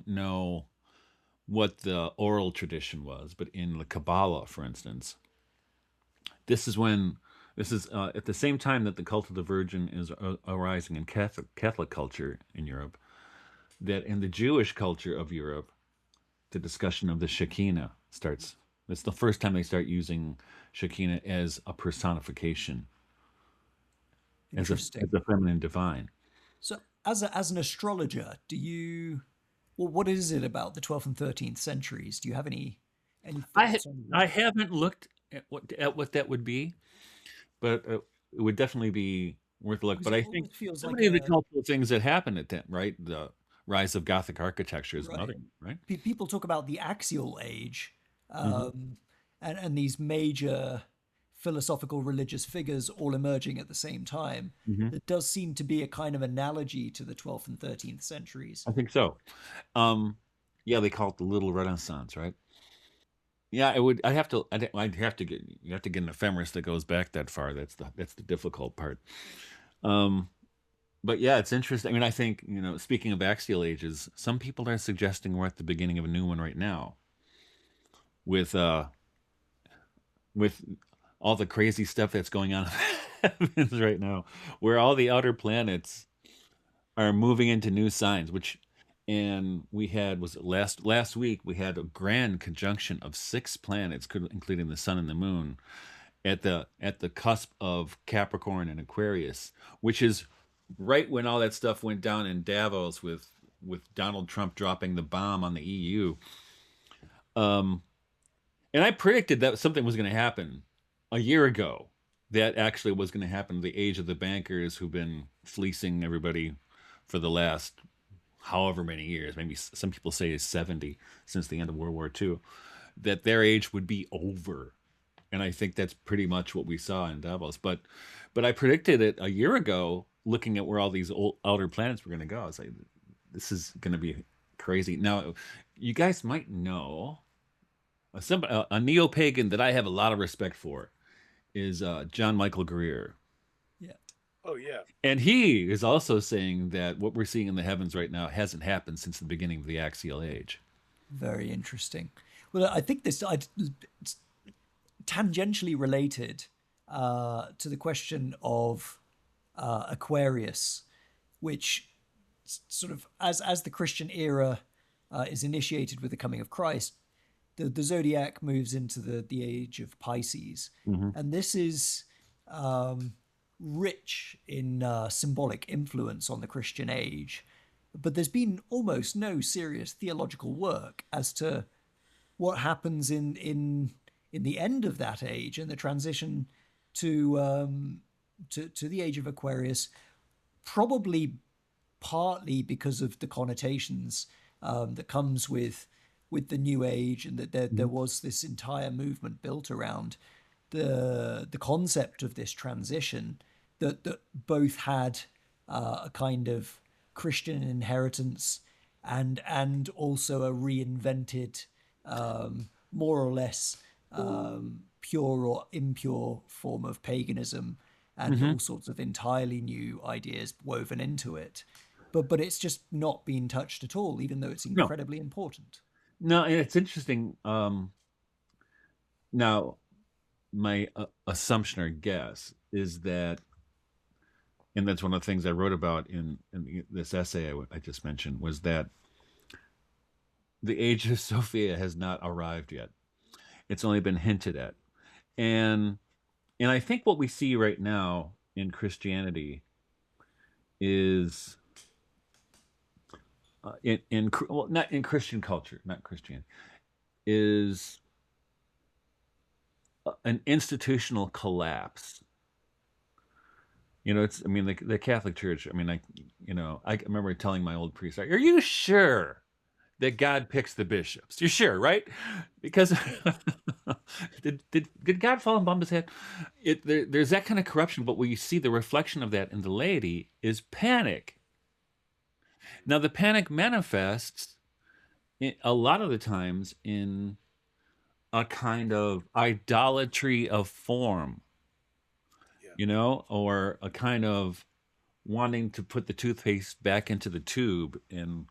know what the oral tradition was, but in the Kabbalah, for instance, this is at the same time that the cult of the Virgin is arising in Catholic culture in Europe, that in the Jewish culture of Europe, the discussion of the Shekinah starts. It's the first time they start using Shekinah as a personification, as Interesting. a feminine divine. So, as an astrologer, what is it about the 12th and 13th centuries? Do you have any thoughts on I haven't looked at what that would be, but it would definitely be worth a look. Because But it I think almost feels so like many of the cultural things that happened at that, right? The rise of Gothic architecture is right. another, right? People talk about the axial age, hmm and these major philosophical religious figures all emerging at the same time. hmm There does seem to be a kind of analogy to the 12th and 13th centuries. I think so. Um, yeah, they call it the Little Renaissance, right? Yeah, it would. I'd have to get. You have to get an ephemeris that goes back that far. That's the difficult part. Um, but yeah, it's interesting. I mean, I think, speaking of axial ages, some people are suggesting we're at the beginning of a new one right now, with with all the crazy stuff that's going on in the heavens right now, where all the outer planets are moving into new signs. And we had, was it last week, we had a grand conjunction of 6 planets, including the sun and the moon, at the cusp of Capricorn and Aquarius, which is right when all that stuff went down in Davos with Donald Trump dropping the bomb on the EU. Um, and I predicted that something was going to happen a year ago. That actually was going to happen. The age of the bankers who've been fleecing everybody for the last however many years, maybe some people say is 70, since the end of World War II, that their age would be over. And I think that's pretty much what we saw in Davos. But I predicted it a year ago, looking at where all these old outer planets were going to go. I was like, this is going to be crazy. Now, you guys might know a neo-pagan that I have a lot of respect for is John Michael Greer. Yeah, Oh yeah. And he is also saying that what we're seeing in the heavens right now hasn't happened since the beginning of the axial age. very interesting. Well, I think it's tangentially related to the question of Aquarius, which sort of as the Christian era is initiated with the coming of Christ, the zodiac moves into the age of Pisces, and this is rich in symbolic influence on the Christian age. But there's been almost no serious theological work as to what happens in the end of that age and the transition to the age of Aquarius, probably partly because of the connotations that comes with the New Age, and that there was this entire movement built around the concept of this transition that both had a kind of Christian inheritance and also a reinvented, more or less pure or impure form of paganism, and all sorts of entirely new ideas woven into it. But it's just not been touched at all, even though it's No, incredibly important. no, and it's interesting. Now, my assumption or guess is that, and that's one of the things I wrote about in this essay I just mentioned, was that the age of Sophia has not arrived yet. It's only been hinted at. And I think what we see right now in Christianity is well, not in Christian culture, not Christianity, is an institutional collapse. It's, I mean, the Catholic Church, I mean, I remember telling my old priest, are you sure that God picks the bishops? You're sure, right? Because did God fall and bump his head? There's that kind of corruption, but what you see the reflection of that in the laity is panic. Now, the panic manifests a lot of the times in a kind of idolatry of form, or a kind of wanting to put the toothpaste back into the tube, and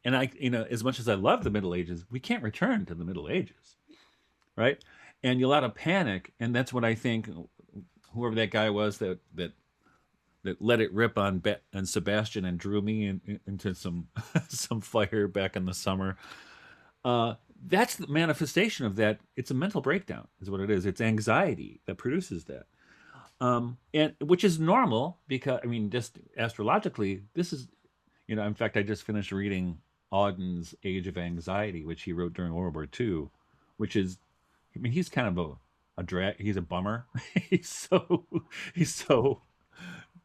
I, as much as I love the Middle Ages, we can't return to the Middle Ages, right? And a lot of panic, and that's what I think whoever that guy was that let it rip on Sebastian and drew me into some some fire back in the summer. That's the manifestation of that. It's a mental breakdown, is what it is. It's anxiety that produces that. And which is normal, because, I mean, just astrologically, this is, in fact, I just finished reading Auden's Age of Anxiety, which he wrote during World War II, which is, I mean, he's kind of a drag. He's a bummer. he's so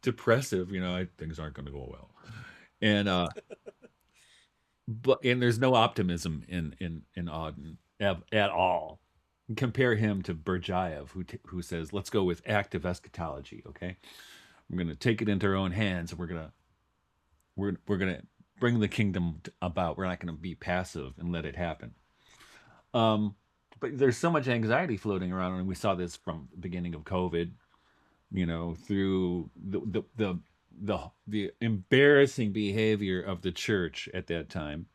depressive. Things aren't going to go well, and there's no optimism in Auden at all. Compare him to Berdyaev, who says, let's go with active eschatology. Okay, we're going to take it into our own hands, and we're going to bring the kingdom about. We're not going to be passive and let it happen. But there's so much anxiety floating around, and we saw this from the beginning of COVID, through the embarrassing behavior of the church at that time,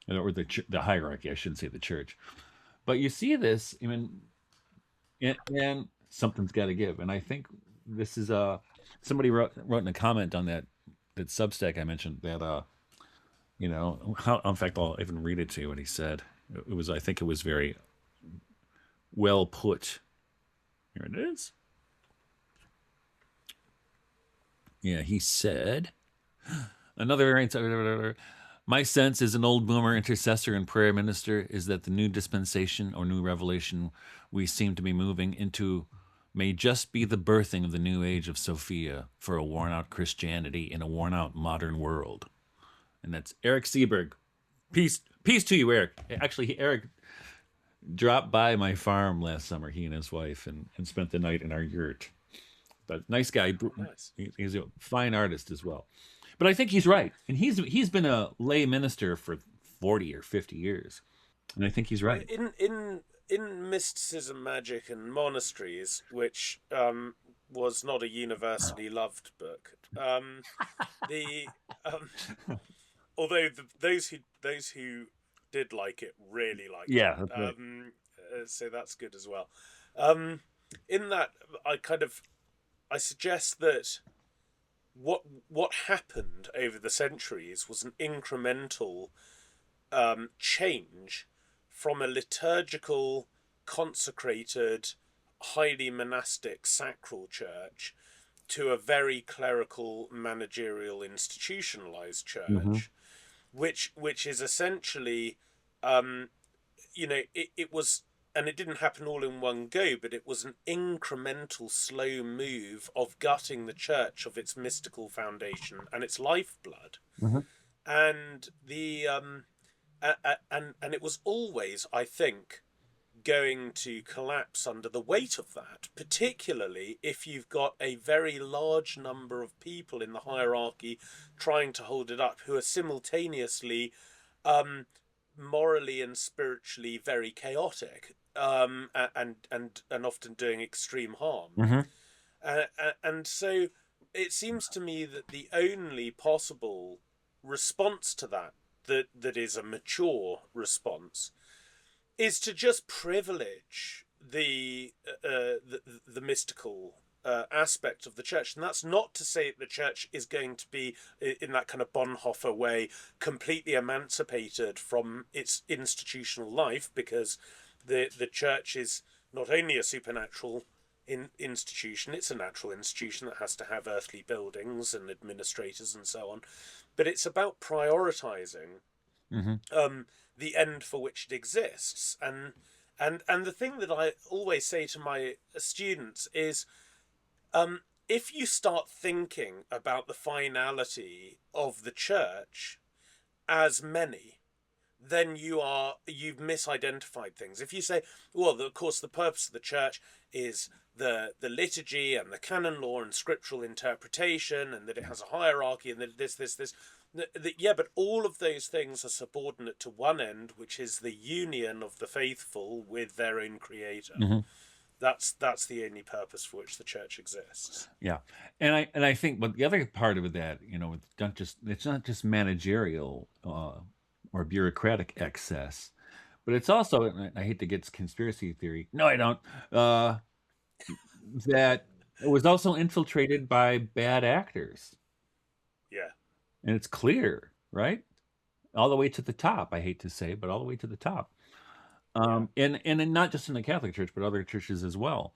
or the hierarchy. I shouldn't say the church. But you see this, I mean, and something's got to give. And I think this is somebody wrote in a comment on that Substack I mentioned that in fact, I'll even read it to you what he said. I think it was very well put. Here it is. Yeah, he said, another variant. My sense as an old boomer intercessor and prayer minister is that the new dispensation or new revelation we seem to be moving into may just be the birthing of the new age of Sophia for a worn-out Christianity in a worn-out modern world. And that's Eric Seberg. Peace to you, Eric. Actually, Eric dropped by my farm last summer, he and his wife, and spent the night in our yurt. But nice guy. Nice. He's a fine artist as well. But I think he's right. And he's been a lay minister for 40 or 50 years. And I think he's right. In Mysticism, Magic and Monasteries, which was not a universally loved book, although those who did like it really liked it. Yeah. Right. So that's good as well. In that, I suggest that what happened over the centuries was an incremental change from a liturgical, consecrated, highly monastic sacral church to a very clerical, managerial, institutionalized church, which is essentially, it was, and it didn't happen all in one go, but it was an incremental, slow move of gutting the church of its mystical foundation and its lifeblood, and the and it was always, I think, going to collapse under the weight of that, particularly if you've got a very large number of people in the hierarchy trying to hold it up who are simultaneously morally and spiritually very chaotic, and often doing extreme harm. And so it seems to me that the only possible response to that is a mature response is to just privilege the mystical aspect of the church. And that's not to say that the church is going to be, in that kind of Bonhoeffer way, completely emancipated from its institutional life, because the church is not only a supernatural institution, it's a natural institution that has to have earthly buildings and administrators and so on, but it's about prioritizing the end for which it exists. And the thing that I always say to my students is, if you start thinking about the finality of the church as many, then you've misidentified things. If you say, well, of course, the purpose of the church is the liturgy and the canon law and scriptural interpretation, and that it has a hierarchy, and that this. Yeah, but all of those things are subordinate to one end, which is the union of the faithful with their own Creator. That's the only purpose for which the church exists. Yeah, and I think, but the other part of that, it's not just managerial or bureaucratic excess, but it's also, and I hate to get conspiracy theory. No, I don't. That it was also infiltrated by bad actors. Yeah. And it's clear, right? All the way to the top, I hate to say, but all the way to the top. And not just in the Catholic Church, but other churches as well.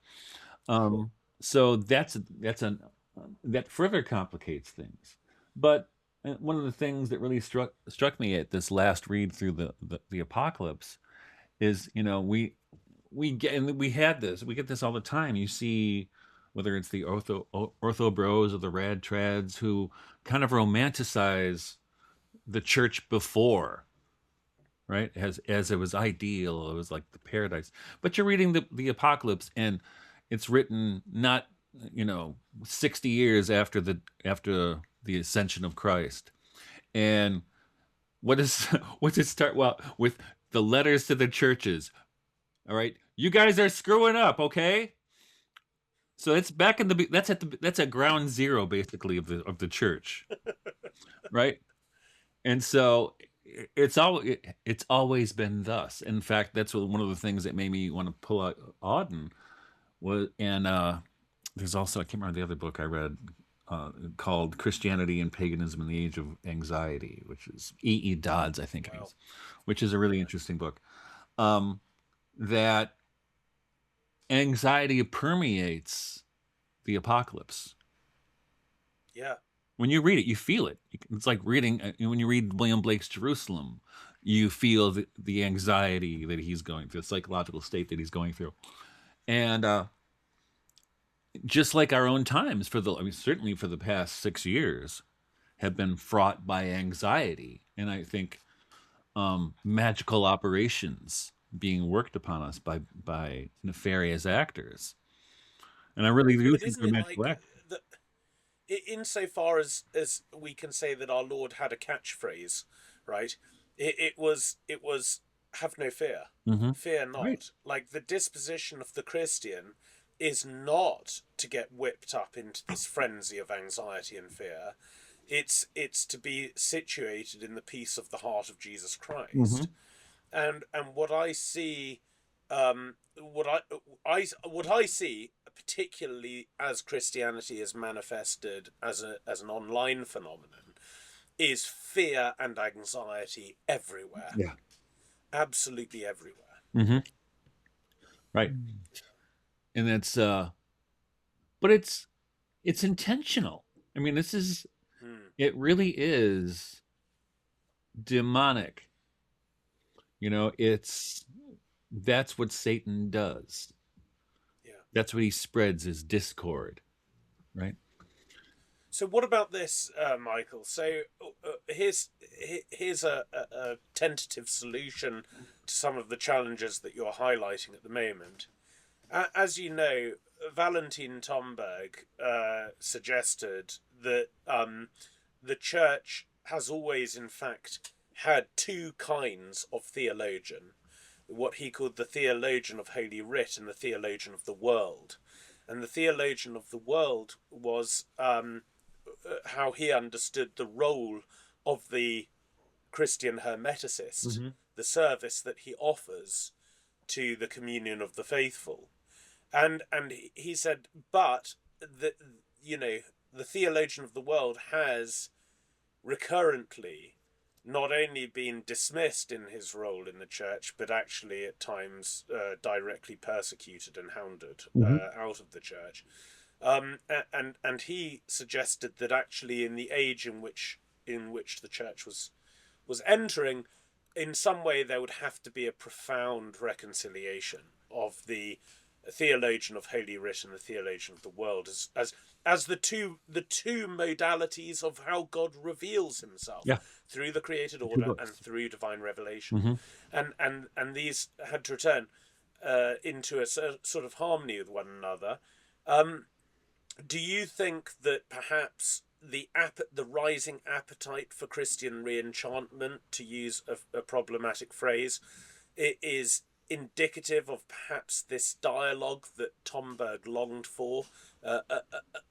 So that further complicates things. But one of the things that really struck me at this last read through the Apocalypse is, we get this all the time. You see, whether it's the ortho bros or the rad trads, who kind of romanticize the church before, right? As it was ideal, it was like the paradise. But you're reading the Apocalypse, and it's written not 60 years after the ascension of Christ. And what's it start? Well, with the letters to the churches. All right, you guys are screwing up, okay? So it's back in that's at ground zero, basically, of the church, right? And so it's always been thus. In fact, that's one of the things that made me want to pull out Auden was, and there's also, I can't remember the other book I read called Christianity and Paganism in the Age of Anxiety, which is E.E. Dodds, I think it is, which is a really interesting book. That anxiety permeates the Apocalypse. Yeah. When you read it, you feel it. It's like reading, when you read William Blake's Jerusalem, you feel the anxiety that he's going through, the psychological state that he's going through. And just like our own times, certainly for the past 6 years, have been fraught by anxiety. And I think magical operations being worked upon us by nefarious actors. And I really do think they're magical actors. Insofar as we can say that our Lord had a catchphrase, right? It was have no fear, fear not. Right. Like, the disposition of the Christian is not to get whipped up into this frenzy of anxiety and fear. It's to be situated in the peace of the heart of Jesus Christ. And what I see, what I see, particularly as Christianity is manifested as an online phenomenon, is fear and anxiety everywhere. Yeah. Absolutely everywhere. Mm-hmm. Right. And that's but it's intentional. I mean, it really is demonic. That's what Satan does. Yeah. That's what he spreads, is discord, right? So what about this, Michael? So here's a tentative solution to some of the challenges that you're highlighting at the moment. As you know, Valentin Tomberg suggested that the church has always, in fact, had two kinds of theologian, what he called the theologian of Holy Writ and the theologian of the world. And the theologian of the world was how he understood the role of the Christian Hermeticist, the service that he offers to the communion of the faithful. And he said, but the theologian of the world has recurrently not only been dismissed in his role in the church, but actually at times directly persecuted and hounded out of the church. And he suggested that actually in the age in which the church was entering, in some way there would have to be a profound reconciliation of the theologian of Holy Writ and the theologian of the world as the two modalities of how God reveals himself through the created order and through divine revelation. And these had to return into a sort of harmony with one another. Do you think that perhaps the rising appetite for Christian reenchantment, to use a problematic phrase, it is indicative of perhaps this dialogue that Tomberg longed for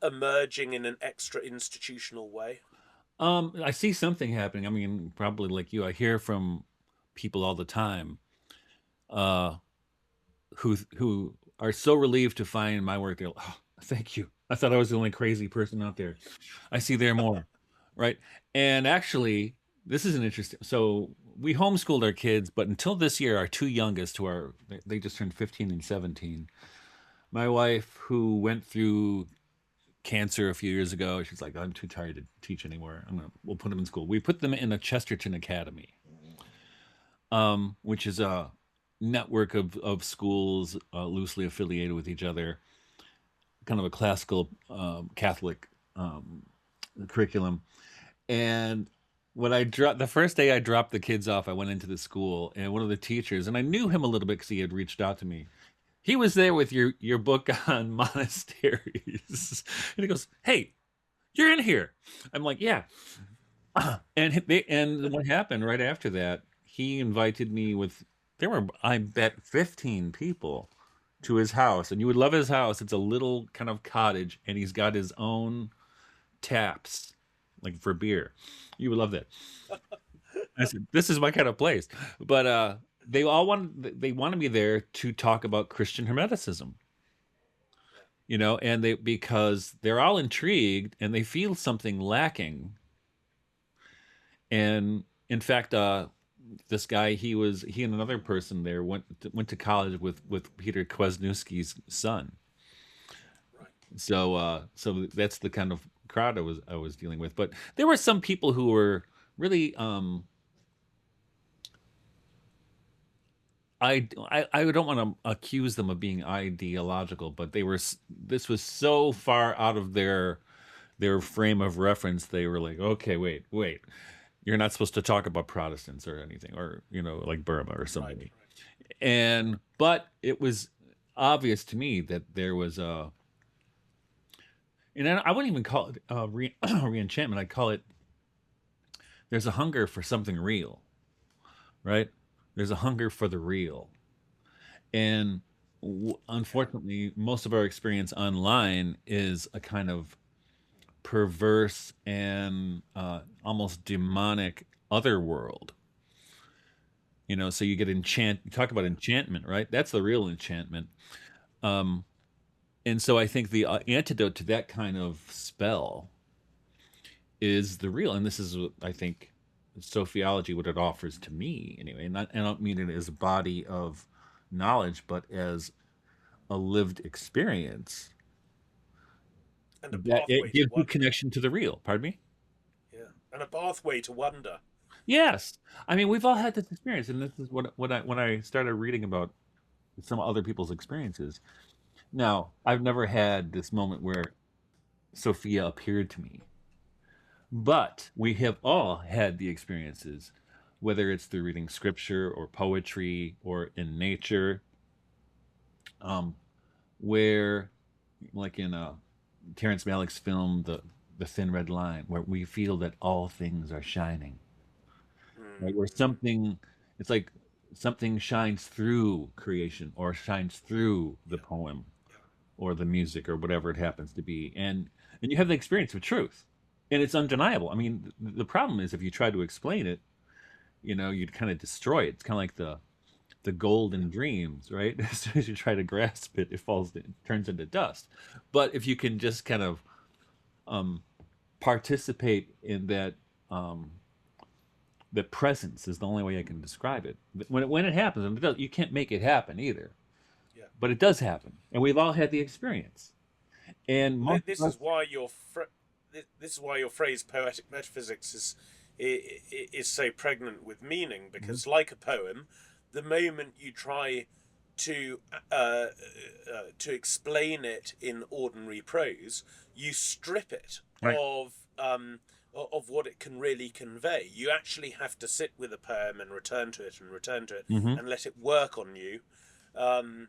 emerging in an extra institutional way? I see something happening. I mean, probably like you, I hear from people all the time who are so relieved to find my work. They're like, oh, thank you. I thought I was the only crazy person out there. I see there more, right? And actually, this is an interesting. So we homeschooled our kids, but until this year, our two youngest, they just turned 15 and 17. My wife, who went through cancer a few years ago, she's like, I'm too tired to teach anymore. We'll put them in school. We put them in a Chesterton Academy, which is a network of schools loosely affiliated with each other, kind of a classical Catholic curriculum. And when the first day I dropped the kids off, I went into the school, and one of the teachers, and I knew him a little bit because he had reached out to me. He was there with your book on monasteries, and he goes, "Hey, you're in here." I'm like, "Yeah." And what happened right after that? He invited me there were, I bet, 15 people to his house, and you would love his house. It's a little kind of cottage, and he's got his own taps, like for beer. You would love that. I said, this is my kind of place. But they wanted me there to talk about Christian Hermeticism. And because they're all intrigued and they feel something lacking. And in fact, this guy, he and another person there went to college with Peter Kwasniewski's son. Right. So that's the kind of crowd I was dealing with. But there were some people who were really I don't want to accuse them of being ideological, but this was so far out of their frame of reference. They were like, okay, wait, you're not supposed to talk about Protestants or anything, or like Burma or something. Right. But it was obvious to me that there was and I wouldn't even call it re-enchantment. I'd call it, there's a hunger for something real, right? There's a hunger for the real. And unfortunately, most of our experience online is a kind of perverse and almost demonic other world. So you get talk about enchantment, right? That's the real enchantment. And so I think the antidote to that kind of spell is the real. And this is what I think Sophiology, what it offers to me anyway. And I don't mean it as a body of knowledge, but as a lived experience And a that pathway it to gives you wonder. connection to the real. Pardon me? Yeah, and a pathway to wonder. Yes. I mean, we've all had this experience, and this is what I when I started reading about some other people's experiences. Now, I've never had this moment where Sophia appeared to me, but we have all had the experiences, whether it's through reading scripture or poetry or in nature, um, where, like in Terrence Malick's film, the Thin Red Line, where we feel that all things are shining, right? Where something, it's like something shines through creation or shines through the poem or the music or whatever it happens to be, and you have the experience of truth, and it's undeniable. I mean, the problem is if you try to explain it, you'd kind of destroy it. It's kind of like the golden dreams, right? As soon as you try to grasp it, it turns into dust. But if you can just kind of um, participate in that, the presence is the only way I can describe it. When it happens, and it does, you can't make it happen either. Yeah. But it does happen, and we've all had the experience. And most This of us, is why this is why your phrase poetic metaphysics is so pregnant with meaning, because like a poem, the moment you try to explain it in ordinary prose, you strip it right? of what it can really convey. You actually have to sit with a poem and return to it Hmm. and let it work on you. Um,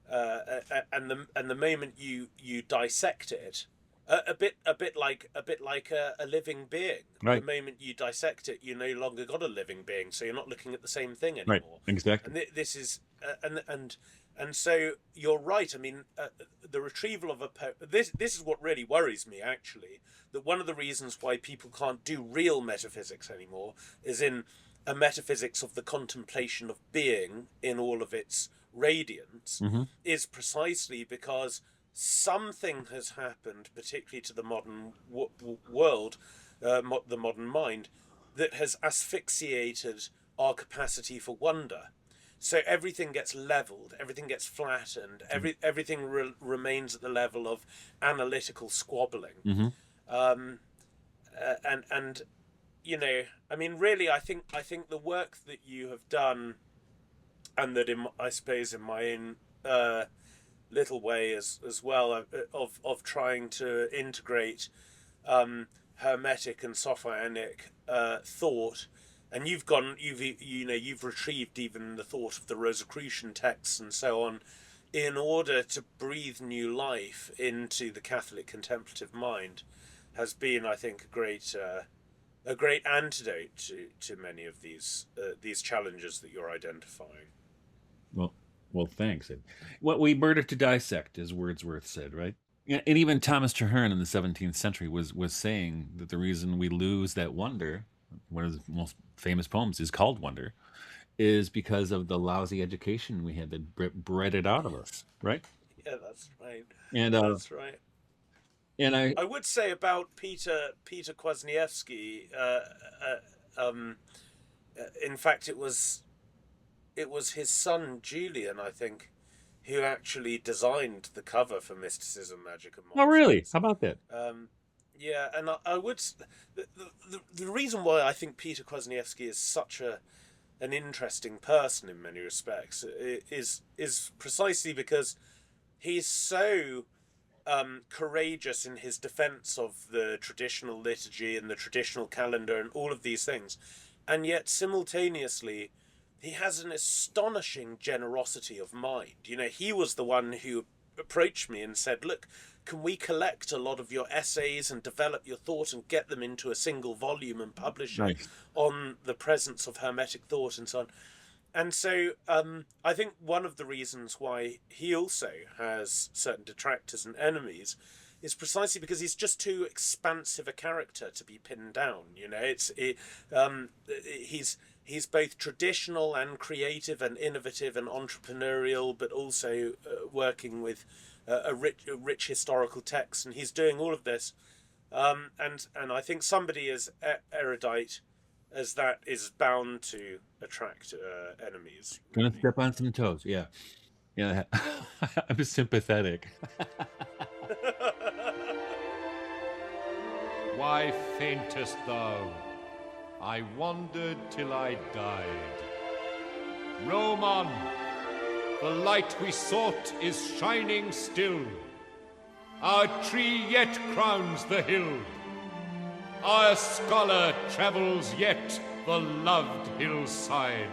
and the moment you dissect it, a bit like a living being. The Right, moment you dissect it, you no longer got a living being, so you're not looking at the same thing right, anymore. exactly. And this is and so you're right. I mean, the retrieval of this is what really worries me, actually. That one of the reasons why people can't do real metaphysics anymore is in a metaphysics of the contemplation of being in all of its radiance, Hmm. is precisely because something has happened, particularly to the modern world, the modern mind, that has asphyxiated our capacity for wonder. So everything gets leveled, everything gets flattened, everything remains at the level of analytical squabbling. Hmm. And I mean, really, I think the work that you have done, and that I suppose in my own little way as well, of trying to integrate Hermetic and Sophianic thought, and you've retrieved even the thought of the Rosicrucian texts and so on, in order to breathe new life into the Catholic contemplative mind, has been, I think, a great antidote to many of these challenges that you're identifying. Well, well, thanks. What we murder to dissect, as Wordsworth said, right? Yeah, and even Thomas Traherne in the 17th century was saying that the reason we lose that wonder, one of the most famous poems is called Wonder, is because of the lousy education we had that bred it out of us, right? Yeah, that's right. And That's right. I I would say about Peter Kwasniewski. In fact, it was his son Julian, I think, who actually designed the cover for Mysticism, Magic, and oh really? Monsters. How about that? Yeah, and I would. The reason why I think Peter Kwasniewski is such an interesting person in many respects is precisely because he's so courageous in his defense of the traditional liturgy and the traditional calendar and all of these things, and yet simultaneously he has an astonishing generosity of mind. He was the one who approached me and said, look, can we collect a lot of your essays and develop your thought and get them into a single volume and publish it Nice. on the presence of Hermetic thought and so on. And so I think one of the reasons why he also has certain detractors and enemies is precisely because he's just too expansive a character to be pinned down. He's both traditional and creative and innovative and entrepreneurial, but also working with a rich historical text, and he's doing all of this And I think somebody as erudite as that is bound to attract enemies. Gonna step on some toes. Yeah. I'm sympathetic. Why faintest thou? I wandered till I died. Roam on, the light we sought is shining still. Our tree yet crowns the hill. Our scholar travels yet the loved hillside.